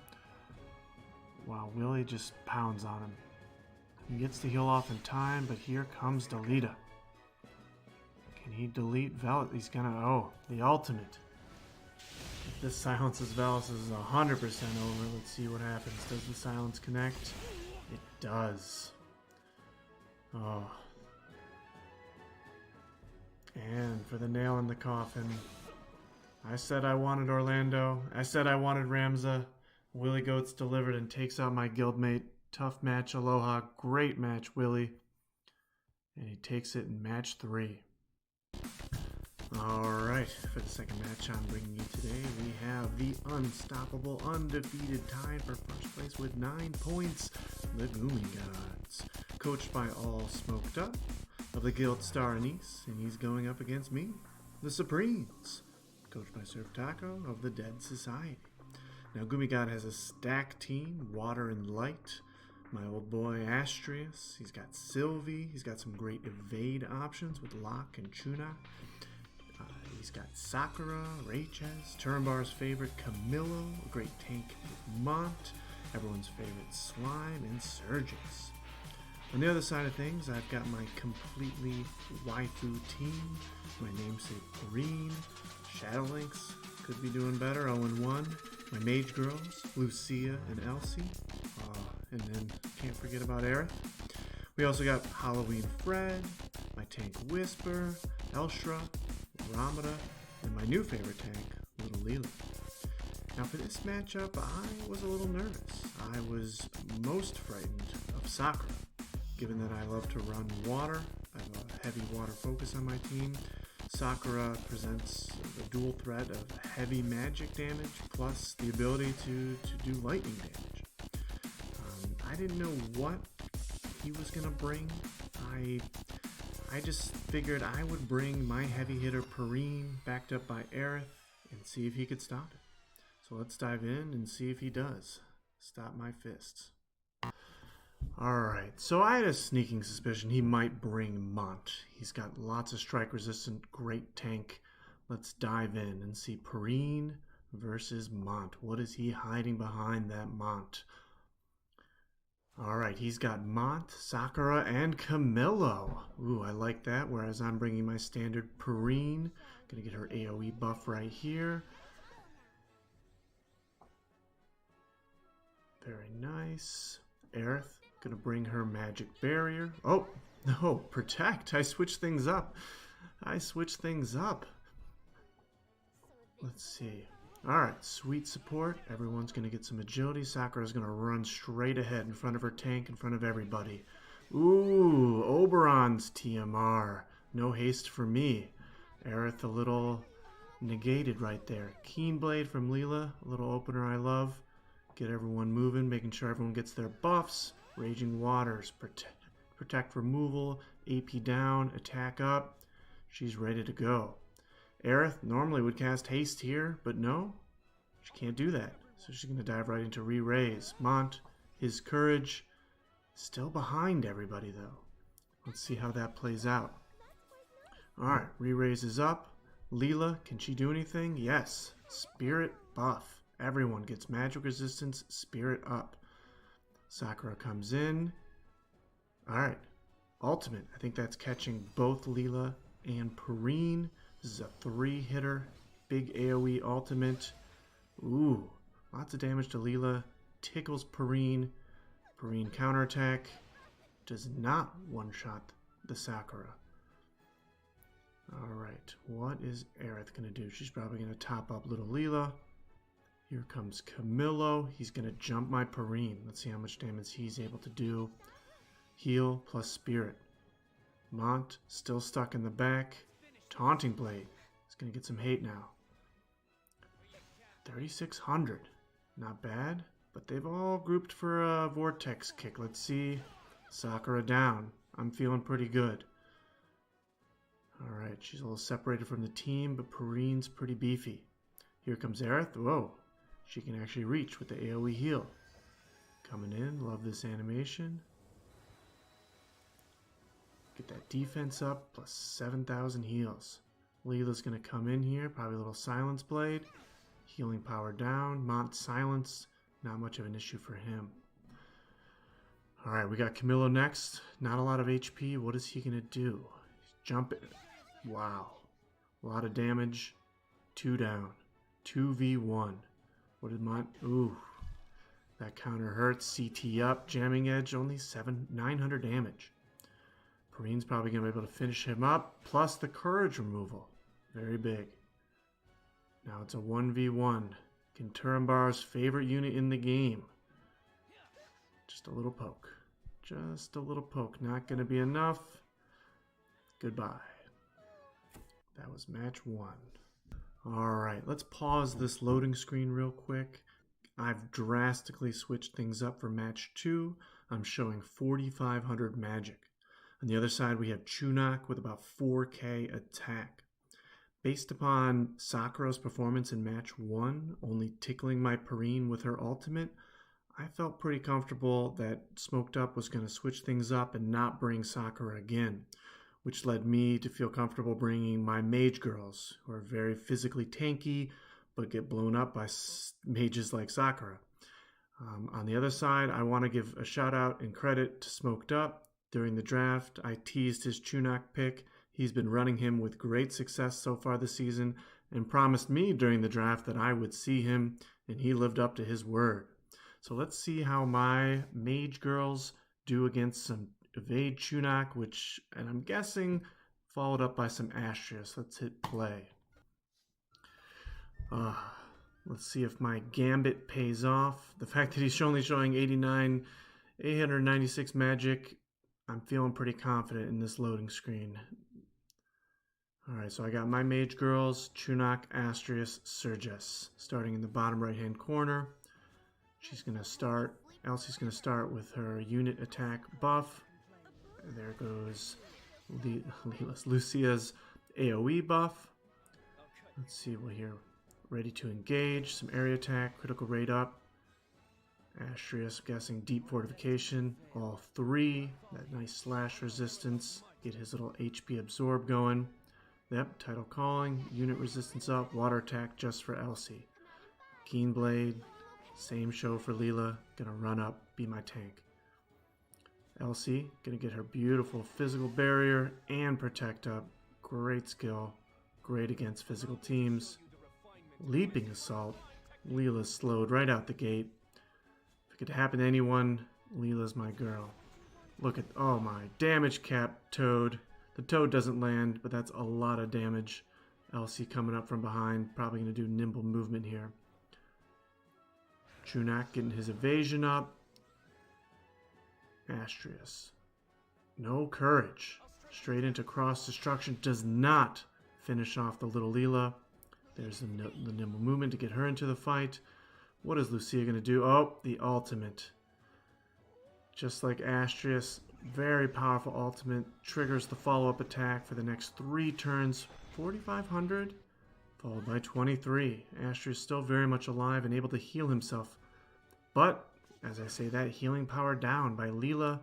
while Willie just pounds on him. He gets to heal off in time, but here comes Delita. Can he delete Velis? He's gonna, oh, the ultimate. If this silences Velis is 100% over. Let's see what happens. Does the silence connect? It does. Oh. And for the nail in the coffin, I said I wanted Orlando. I said I wanted Ramza. Willie Goats delivered and takes out my guildmate. Tough match, Aloha. Great match, Willie. And he takes it in match 3. Alright, for the second match I'm bringing you today, we have the unstoppable, undefeated, tied for first place with 9 points, the Gumi Gods. Coached by AllSmokedUp of the Guild Star Anise, and he's going up against me, the Superrenes. Coached by SurfTaco of the Dead Society. Now, Gumi God has a stacked team, Water and Light. My old boy Astrius, he's got Sylvie, he's got some great evade options with Locke and Chuna. He's got Sakura, Rayches, Turnbar's favorite Camillo, a great tank with Mont, everyone's favorite Slime, and Surges. On the other side of things, I've got my completely waifu team, my namesake Green, Shadowlinks, could be doing better, 0-1, my mage girls, Lucia and Elsie, and then can't forget about Aerith. We also got Halloween Fred, my tank Whisper, Elshra, Ramada, and my new favorite tank, Little Leela. Now for this matchup, I was a little nervous. I was most frightened of Sakura, given that I love to run water. I have a heavy water focus on my team. Sakura presents the dual threat of heavy magic damage plus the ability to do lightning damage. I didn't know what he was going to bring. I just figured I would bring my heavy hitter Perrine backed up by Aerith and see if he could stop it. So let's dive in and see if he does. Stop my fists. Alright, so I had a sneaking suspicion he might bring Mont. He's got lots of strike resistant, great tank. Let's dive in and see Perrine versus Mont. What is he hiding behind that Mont? Alright, he's got Mont, Sakura, and Camillo. Ooh, I like that, whereas I'm bringing my standard Perrine. Gonna get her AoE buff right here. Very nice. Aerith, gonna bring her magic barrier. Oh, no, protect. I switched things up. Let's see. Alright, sweet support. Everyone's going to get some agility. Sakura's going to run straight ahead in front of her tank, in front of everybody. Ooh, Oberon's TMR. No haste for me. Aerith a little negated right there. Keenblade from Leela, a little opener I love. Get everyone moving, making sure everyone gets their buffs. Raging Waters, protect removal, AP down, attack up. She's ready to go. Aerith normally would cast haste here, but no, she can't do that. So she's going to dive right into re-raise. Mont, his courage, still behind everybody though. Let's see how that plays out. Alright, re-raise is up. Leela, can she do anything? Yes. Spirit buff. Everyone gets magic resistance, spirit up. Sakura comes in. Alright, ultimate. I think that's catching both Leela and Perrine. This is a 3-hitter big AoE ultimate. Ooh, lots of damage to Leela. Tickles Perrine. Perrine counterattack. Does not one-shot the Sakura. Alright, what is Aerith going to do? She's probably going to top up little Leela. Here comes Camillo. He's going to jump my Perrine. Let's see how much damage he's able to do. Heal plus Spirit. Mont still stuck in the back. Taunting Blade. He's going to get some hate now. 3,600. Not bad, but they've all grouped for a Vortex kick. Let's see. Sakura down. I'm feeling pretty good. Alright, she's a little separated from the team, but Perrine's pretty beefy. Here comes Aerith. Whoa. She can actually reach with the AoE heal. Coming in. Love this animation. Get that defense up. Plus 7,000 heals. Leela's going to come in here. Probably a little Silence Blade. Healing power down. Mont silence. Not much of an issue for him. Alright, we got Camillo next. Not a lot of HP. What is he going to do? He's jumping. Wow. A lot of damage. 2 down. 2v1. What did Mont... Ooh. That counter hurts. CT up. Jamming Edge. Only 900 damage. Perrine's probably going to be able to finish him up. Plus the courage removal. Very big. Now it's a 1v1. Kinturambar's favorite unit in the game. Just a little poke. Just a little poke. Not going to be enough. Goodbye. That was match 1. Alright, let's pause this loading screen real quick. I've drastically switched things up for match 2. I'm showing 4,500 magic. On the other side, we have Chunak with about 4k attack. Based upon Sakura's performance in match 1, only tickling my Perrine with her ultimate, I felt pretty comfortable that SurfTaco was going to switch things up and not bring Sakura again, which led me to feel comfortable bringing my mage girls, who are very physically tanky, but get blown up by mages like Sakura. On the other side, I want to give a shout out and credit to SurfTaco. During the draft, I teased his Chunak pick. He's been running him with great success so far this season and promised me during the draft that I would see him, and he lived up to his word. So let's see how my mage girls do against some Evade Chunak, and I'm guessing, followed up by some Astrius. Let's hit play. Let's see if my Gambit pays off. The fact that he's only showing 896 magic, I'm feeling pretty confident in this loading screen. Alright, so I got my mage girls, Chunak, Astrius, Serges, starting in the bottom right hand corner. She's going to start, Elsie's going to start with her unit attack buff. And there goes Lucia's AoE buff. Let's see what here. Ready to engage, some area attack, critical rate up. Astrius, guessing deep fortification, all 3. That nice slash resistance, get his little HP absorb going. Yep, title calling, unit resistance up, water attack just for Elsie. Keen blade, same show for Leela, gonna run up, be my tank. Elsie, gonna get her beautiful physical barrier and protect up. Great skill, great against physical teams. Leaping assault, Leela's slowed right out the gate. If it could happen to anyone, Leela's my girl. Look at, oh my, damage cap Toad. The Toad doesn't land, but that's a lot of damage. Elsie coming up from behind, probably going to do nimble movement here. Chunak getting his evasion up. Astrius. No courage. Straight into cross destruction. Does not finish off the little Leela. There's the nimble movement to get her into the fight. What is Lucia going to do? Oh, the ultimate. Just like Astrius, very powerful ultimate. Triggers the follow-up attack for the next 3 turns. 4,500, followed by 23. Astrius still very much alive and able to heal himself. But, as I say that, healing power down by Leela.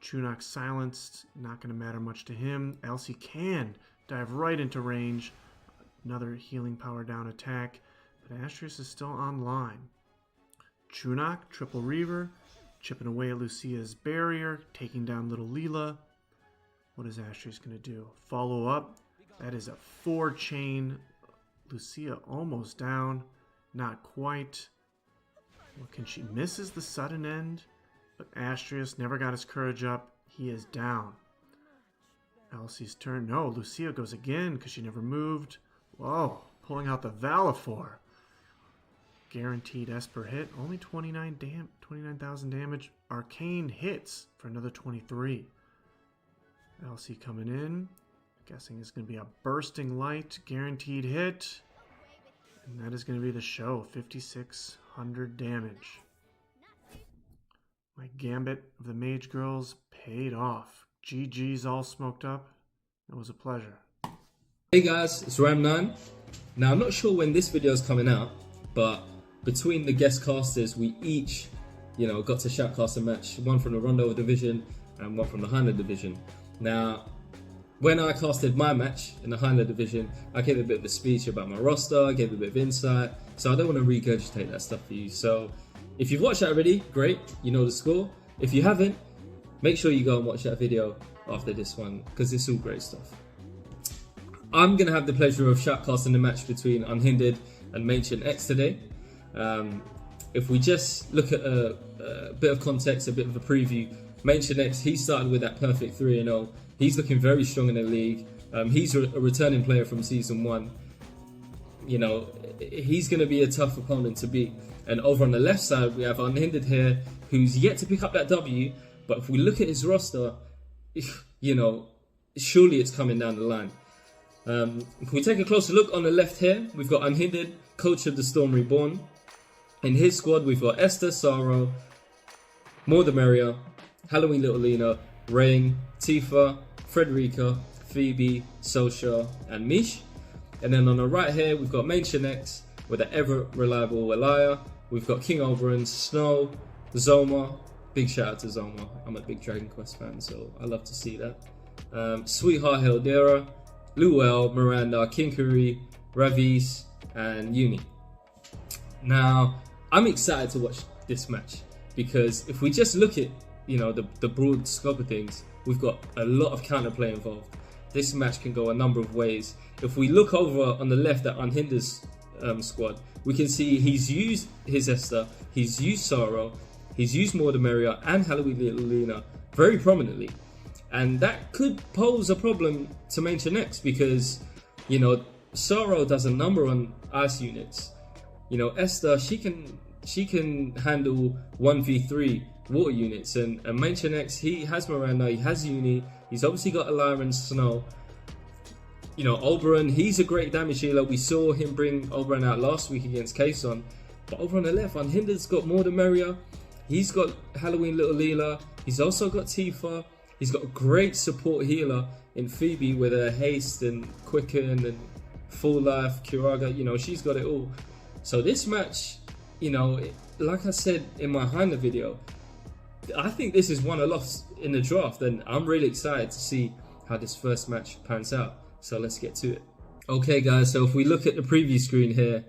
Chunak silenced, not going to matter much to him. Elsie can dive right into range. Another healing power down attack. But Astrius is still online. Chunak, triple Reaver, chipping away at Lucia's barrier, taking down little Leela. What is Astrius going to do? Follow up. That is a 4-chain Lucia almost down. Not quite. What can she? Misses the sudden end. But Astrius never got his courage up. He is down. Elsie's turn. No, Lucia goes again because she never moved. Whoa, pulling out the Valifor. Guaranteed Esper hit. Only 29,000 damage. Arcane hits for another 23. Elsie coming in. Guessing it's going to be a Bursting Light. Guaranteed hit. And that is going to be the show. 5,600 damage. My Gambit of the Mage Girls paid off. GG's all smoked up. It was a pleasure. Hey guys, it's Ram9. Now I'm not sure when this video is coming out, but between the guest casters, we each, got to shoutcast a match. One from the Rondo division and one from the Heindler division. Now, when I casted my match in the Heindler division, I gave a bit of a speech about my roster, I gave a bit of insight, so I don't want to regurgitate that stuff for you. So if you've watched that already, great, you know the score. If you haven't, make sure you go and watch that video after this one, because it's all great stuff. I'm going to have the pleasure of shoutcasting the match between Unhindered and MaechenX today. If we just look at a bit of context, a bit of a preview, MaechenX, he started with that perfect 3-0. He's looking very strong in the league. He's a returning player from Season 1. He's going to be a tough opponent to beat. And over on the left side, we have Unhindered here, who's yet to pick up that W. But if we look at his roster, surely it's coming down the line. If we take a closer look on the left here, we've got Unhindered, coach of the Storm Reborn. In his squad, we've got Esther, Sorrow, More the Merrier, Halloween Little Lena, Rain, Tifa, Frederica, Phoebe, Sosha, and Mish. And then on the right here, we've got MaechenX with the ever reliable Elia. We've got King Oberon, Snow, Zoma. Big shout out to Zoma. I'm a big Dragon Quest fan, so I love to see that. Sweetheart Hildera, Luel, Miranda, Kinkuri, Ravis, and Uni. Now, I'm excited to watch this match because if we just look at the broad scope of things, we've got a lot of counterplay involved. This match can go a number of ways. If we look over on the left at Unhindered's squad, we can see he's used his Esther, he's used Sorrow, he's used More the Merrier and Halloween Little Lena very prominently. And that could pose a problem to MaechenX because, Sorrow does a number on ice units. Esther, she can handle 1v3 water units, and MaechenX, he has Miranda, he has Uni, he's obviously got Elia and Snow. Oberon, he's a great damage healer. We saw him bring Oberon out last week against KSaun. But over on the left, Unhindered's got More the Merrier, he's got Halloween Little Leela, he's also got Tifa, he's got a great support healer in Phoebe with her haste and quicken and full life, Kiraga, she's got it all. So this match, like I said in my Heindler video, I think this is one a loss in the draft, and I'm really excited to see how this first match pans out. So let's get to it. Okay guys, so if we look at the preview screen here,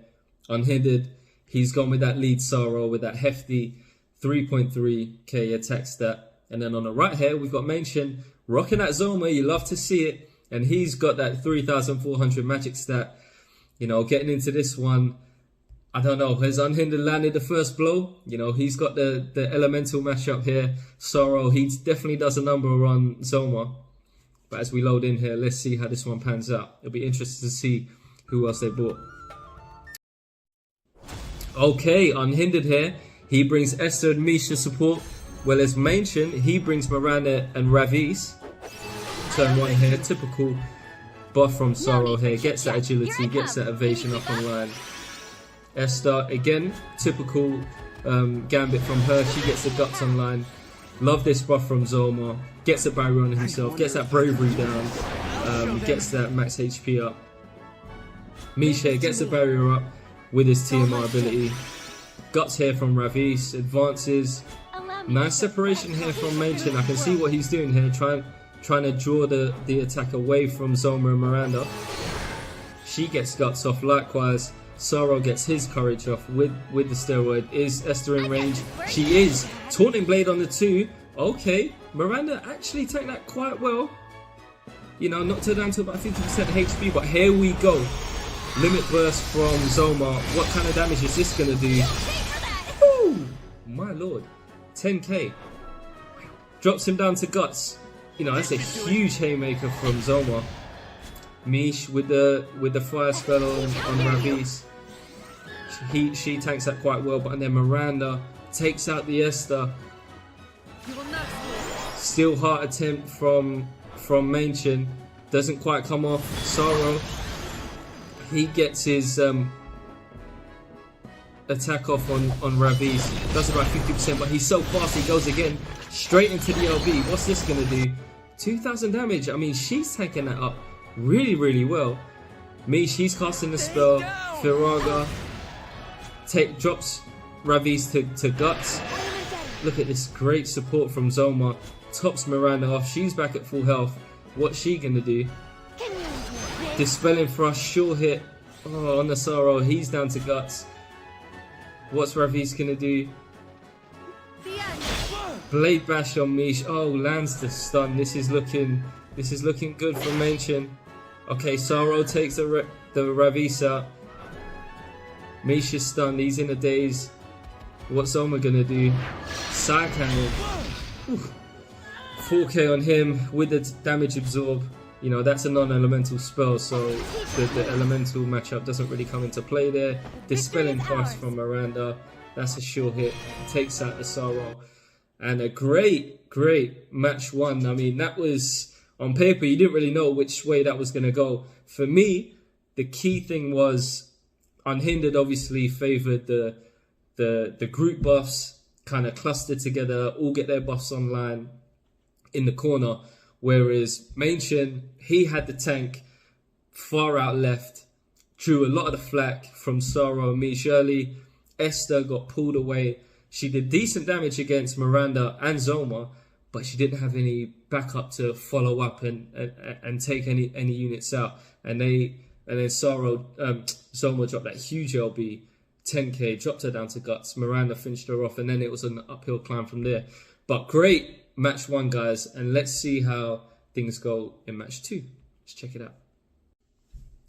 Unhindered, he's gone with that lead Sorrow with that hefty 3.3k attack stat. And then on the right here, we've got Machen rocking that Zoma, you love to see it. And he's got that 3,400 magic stat. Getting into this one, I don't know, has Unhindered landed the first blow? He's got the elemental matchup here. Sorrow, he definitely does a number on Zoma. But as we load in here, let's see how this one pans out. It'll be interesting to see who else they brought. Okay, Unhindered here. He brings Esther and Misha support. Well as Machen, he brings Miranda and Ravis. Turn 1 here, typical buff from Sorrow here. Gets that agility, gets that evasion up online. Esther, again, typical gambit from her. She gets the guts online. Love this buff from Zoma. Gets the barrier on himself, gets that bravery down, gets that max HP up. Misha gets the barrier up with his TMR ability. Guts here from Ravis, advances. Nice separation here from Machen. I can see what he's doing here, trying to draw the attack away from Zoma and Miranda. She gets guts off likewise. Sorrow gets his courage off with the steroid. Is Esther in range? She is. Taunting Blade on the 2. Okay, Miranda actually took that quite well. Knocked her down to about 50% HP, but here we go. Limit burst from Zoma. What kind of damage is this gonna do? Woo! My lord. 10k. Drops him down to guts. You know, that's a huge haymaker from Zoma. Mish with the fire spell on Ravis. She tanks that quite well, but then Miranda takes out the Esther. Still heart attempt from Machen. Doesn't quite come off. Sorrow. He gets his attack off on Ravis. Does about 50%, but he's so fast he goes again straight into the LB. What's this gonna do? 2,000 damage. I mean, she's taking that up really well. She's casting the spell. Firaga drops Ravis to guts. Look at this great support from Zoma. Tops Miranda off. She's back at full health. What's she gonna do? Dispelling Thrust, sure hit. Oh, on the Sorrow, he's down to guts. What's Ravis gonna do? Blade Bash on Mish. Oh, lands the stun. This is looking good for Machen. Okay, Sorrow takes the Ravis out. Mish is stunned. He's in a daze. What's Zoma gonna do? Side cannon. 4k on him with the damage absorb. You know, that's a non-elemental spell, so the elemental matchup doesn't really come into play there. Dispelling Thrust from Miranda. That's a sure hit. Takes out the Sorrow. And a great match one. I mean, that was, on paper, you didn't really know which way that was going to go. For me, the key thing was Unhindered obviously favoured the group buffs, kind of clustered together, all get their buffs online in the corner. Whereas Machen, he had the tank far out left, drew a lot of the flack from Sorrow and Mish early. Esther got pulled away. She did decent damage against Miranda and Zoma, but she didn't have any backup to follow up and take any units out. And then Sorrow, Zoma dropped that huge LB, 10k, dropped her down to guts. Miranda finished her off, and then it was an uphill climb from there. But great match one, guys, and let's see how things go in match two. Let's check it out.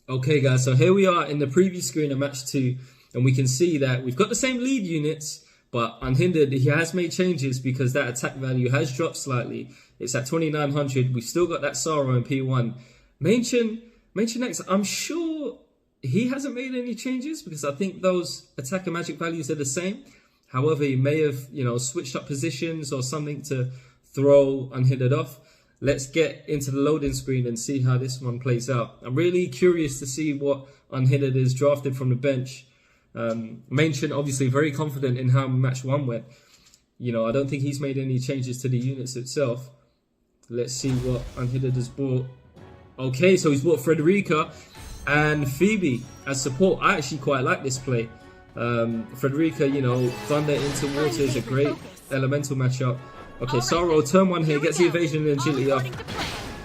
Okay, guys, so here we are in the preview screen of match two, and we can see that we've got the same lead units, but Unhindered, he has made changes because that attack value has dropped slightly. It's at 2,900. We've still got that Sorrow in P1. MaechenX, I'm sure he hasn't made any changes because I think those attack and magic values are the same. However, he may have, you know, switched up positions or something to throw Unhindered off. Let's get into the loading screen and see how this one plays out. I'm really curious to see what Unhindered is drafted from the bench. Machen obviously very confident in how match one went. You know, I don't think he's made any changes to the units itself. Let's see what Unhindered has brought. Okay, so he's brought Frederica and Phoebe as support. I actually quite like this play. Frederica, you know, Thunder into Water is a great elemental matchup. Okay, Sorrow, turn one here, gets the evasion and agility up.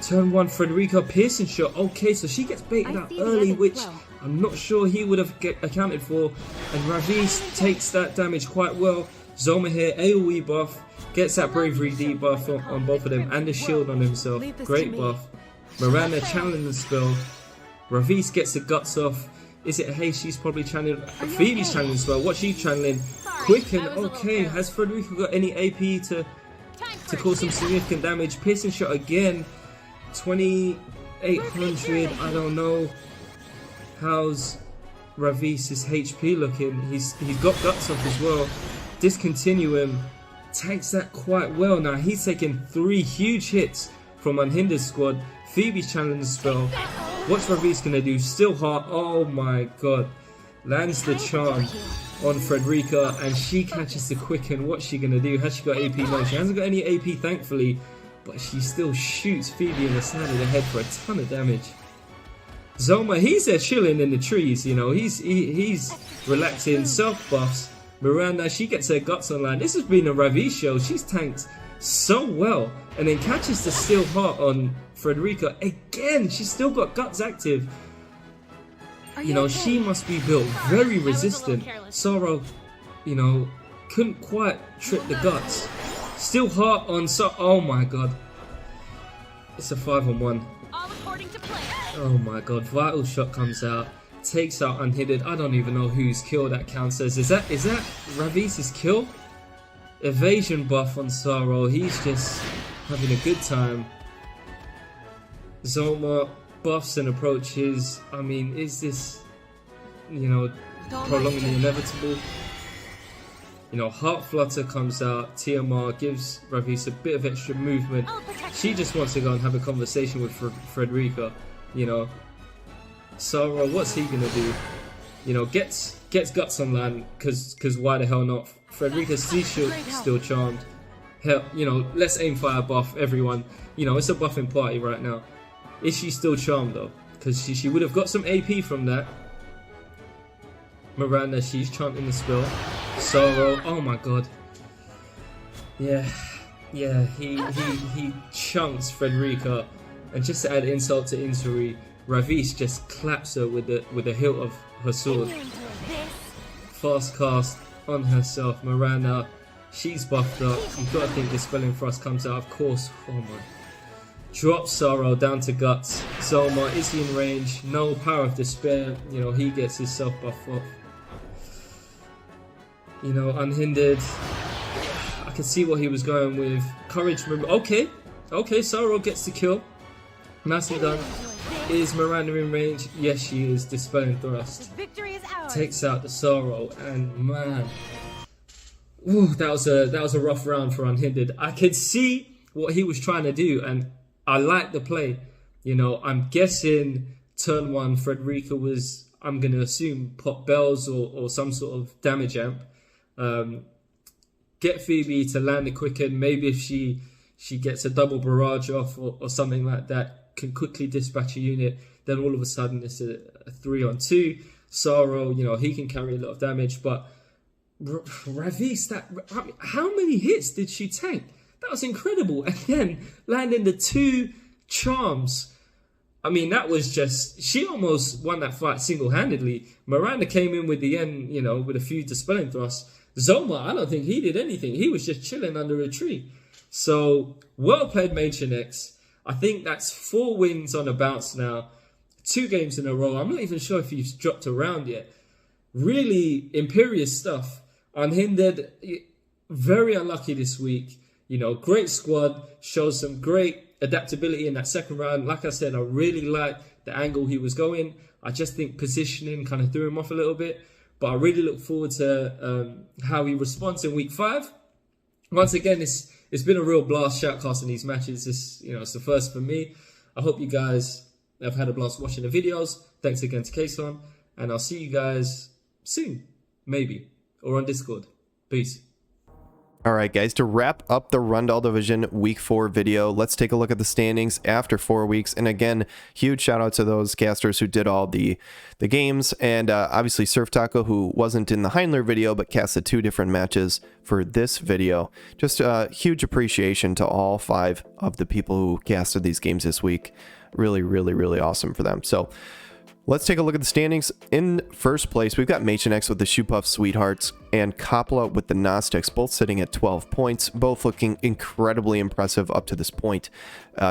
Turn one, Frederica, piercing shot. Okay, so she gets baited out early, which I'm not sure he would have accounted for. And Ravis takes that damage quite well. Zoma here, AoE buff, gets that bravery debuff on both of them and the shield on himself. Great buff. Miranda channeling the spell. Ravis gets the guts off. Is it, hey, she's probably channeling, Phoebe's channeling the spell. What's she channeling? Quicken, okay. Has Frederica got any AP to cause some significant damage? Piercing shot again. 2,800. I don't know. How's Ravis' HP looking? He's got guts off as well. Discontinue him. Tanks that quite well. Now he's taking 3 huge hits from Unhindered squad. Phoebe's channeling the spell. What's Ravis gonna do? Still heart. Oh my god. Lands the charm on Frederica and she catches the quicken. What's she gonna do? Has she got AP? No, she hasn't got any AP thankfully, but she still shoots Phoebe in the side of the head for a ton of damage. Zoma, he's there chilling in the trees, you know, he's relaxing, self buffs. Miranda, she gets her guts online. This has been a Ravis show. She's tanked so well and then catches the steel heart on Frederica again. She's still got guts active. You know, she must be built very resistant. Sorrow, you know, couldn't quite trip the guts. Still heart on oh my god. It's a 5-on-1. Oh my god, Vital Shot comes out. takes out Unhindered. I don't even know whose kill that counts as. Is that Ravis's kill? Evasion buff on Sorrow. He's just having a good time. Zoma buffs and approaches. I mean, is this, you know, prolonging the inevitable? You know, Heart Flutter comes out. TMR gives Ravis a bit of extra movement. She just wants to go and have a conversation with Frederica. You know, Sorrow, what's he gonna do? You know, gets guts on land, cause why the hell not? Frederica's still charmed. Hell, you know, let's aim fire buff everyone. You know, it's a buffing party right now. Is she still charmed though? Because she would have got some AP from that. Miranda, she's chanting the spell. Sorrow, oh my god. Yeah, he chunks Frederica, and just to add insult to injury, Ravis just claps her with the hilt of her sword. Fast cast on herself. Miranda, she's buffed up. You've got to think Dispelling Frost comes out, of course. Oh my. Drops Sorrow down to guts. Zoma, is he in range? No, Power of Despair. You know, he gets his self buff off. You know, Unhindered. I can see what he was going with. Courage. Okay, Sorrow gets the kill. Nicely done. Is Miranda in range? Yes, she is. Dispelling Thrust. Takes out the Sorrow, and man, ooh, that was a rough round for Unhindered. I could see what he was trying to do, and I like the play. You know, I'm guessing turn one, Frederica was, I'm gonna assume, pop bells or some sort of damage amp. Get Phoebe to land the quicken. Maybe if she gets a double barrage off or something like that, can quickly dispatch a unit, then all of a sudden it's a 3-on-2. Sorrow, you know, he can carry a lot of damage, but Ravis, how many hits did she tank? That was incredible. And then landing the 2 charms. I mean, that was just, she almost won that fight single-handedly. Miranda came in with the end, you know, with a few dispelling thrusts. Zoma, I don't think he did anything. He was just chilling under a tree. So, well played, MaechenX. I think that's 4 wins on a bounce now. 2 games in a row. I'm not even sure if he's dropped a round yet. Really imperious stuff. Unhindered, very unlucky this week. You know, great squad. Shows some great adaptability in that second round. Like I said, I really like the angle he was going. I just think positioning kind of threw him off a little bit. But I really look forward to how he responds in week 5. Once again, it's been a real blast shoutcasting these matches. It's the first for me. I hope you guys have had a blast watching the videos. Thanks again to KSaun, and I'll see you guys soon, maybe, or on Discord. Peace. All right, guys, to wrap up the Rundle Division Week 4 video, let's take a look at the standings after 4 weeks. And again, huge shout out to those casters who did all the games. And obviously SurfTaco, who wasn't in the Heindler video, but casted 2 different matches for this video. Just a huge appreciation to all 5 of the people who casted these games this week. Really, really, really awesome for them. So let's take a look at the standings. In first place, we've got MaechenX with the Shoopufs Sweethearts and Coppola with the Gnostics, both sitting at 12 points, both looking incredibly impressive up to this point.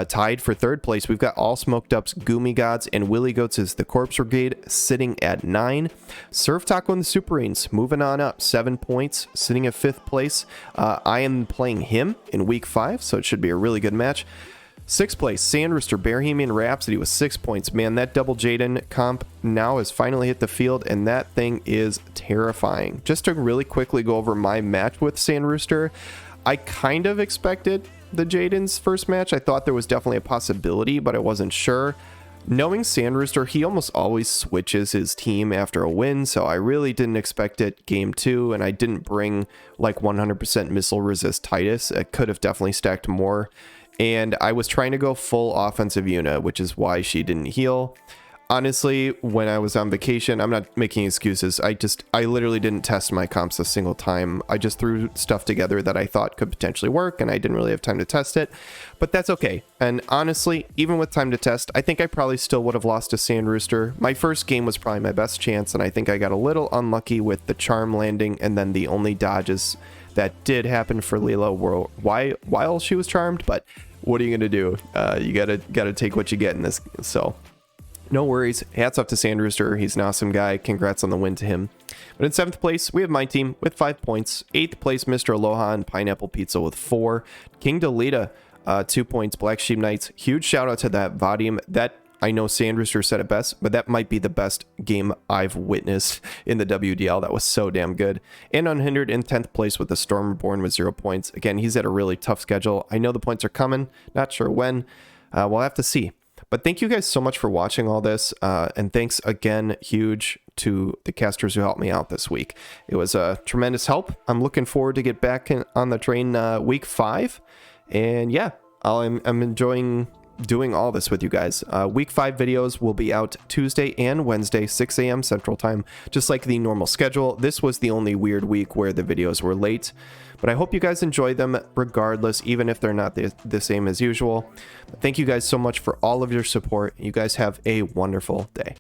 Tied for third place, we've got AllSmokedUp's Gumi Gods and Willy Goats is the Corpse Brigade, sitting at 9. SurfTaco and the Superrenes moving on up, 7 points, sitting at 5th place. I am playing him in week 5, so it should be a really good match. 6th place, Sandrooster, Bearhemian, Rhapsody with 6 points. Man, that double Jaden comp now has finally hit the field, and that thing is terrifying. Just to really quickly go over my match with Sandrooster, I kind of expected the Jaden's first match. I thought there was definitely a possibility, but I wasn't sure. Knowing Sandrooster, he almost always switches his team after a win, so I really didn't expect it game 2, and I didn't bring like 100% missile resist Titus. I could have definitely stacked more. And I was trying to go full offensive unit, which is why she didn't heal. Honestly, when I was on vacation, I'm not making excuses. I literally didn't test my comps a single time. I just threw stuff together that I thought could potentially work, and I didn't really have time to test it. But that's okay. And honestly, even with time to test, I think I probably still would have lost to Sandrooster. My first game was probably my best chance, and I think I got a little unlucky with the charm landing, and then the only dodges that did happen for Leela were while she was charmed. But what are you gonna do? You gotta take what you get in this. So No worries. Hats off to Sandrooster. He's an awesome guy. Congrats on the win to him. But in 7th place, we have my team with 5 points. 8th place, Mr. Aloha and Pineapple Pizza with 4. King Delita, 2 points. Black Sheep Knights. Huge shout out to that VADIM. That, I know Sandrooster said it best, but that might be the best game I've witnessed in the WDL. That was so damn good. And Unhindered in 10th place with the Storm Reborn with 0 points. Again, he's at a really tough schedule. I know the points are coming. Not sure when. We'll have to see. But thank you guys so much for watching all this. And thanks again, huge, to the casters who helped me out this week. It was a tremendous help. I'm looking forward to get back on the train week 5. And yeah, I'm enjoying doing all this with you guys. Week 5 videos will be out Tuesday and Wednesday, 6 a.m. Central Time, just like the normal schedule. This was the only weird week where the videos were late, but I hope you guys enjoy them regardless, even if they're not the same as usual. Thank you guys so much for all of your support. You guys have a wonderful day.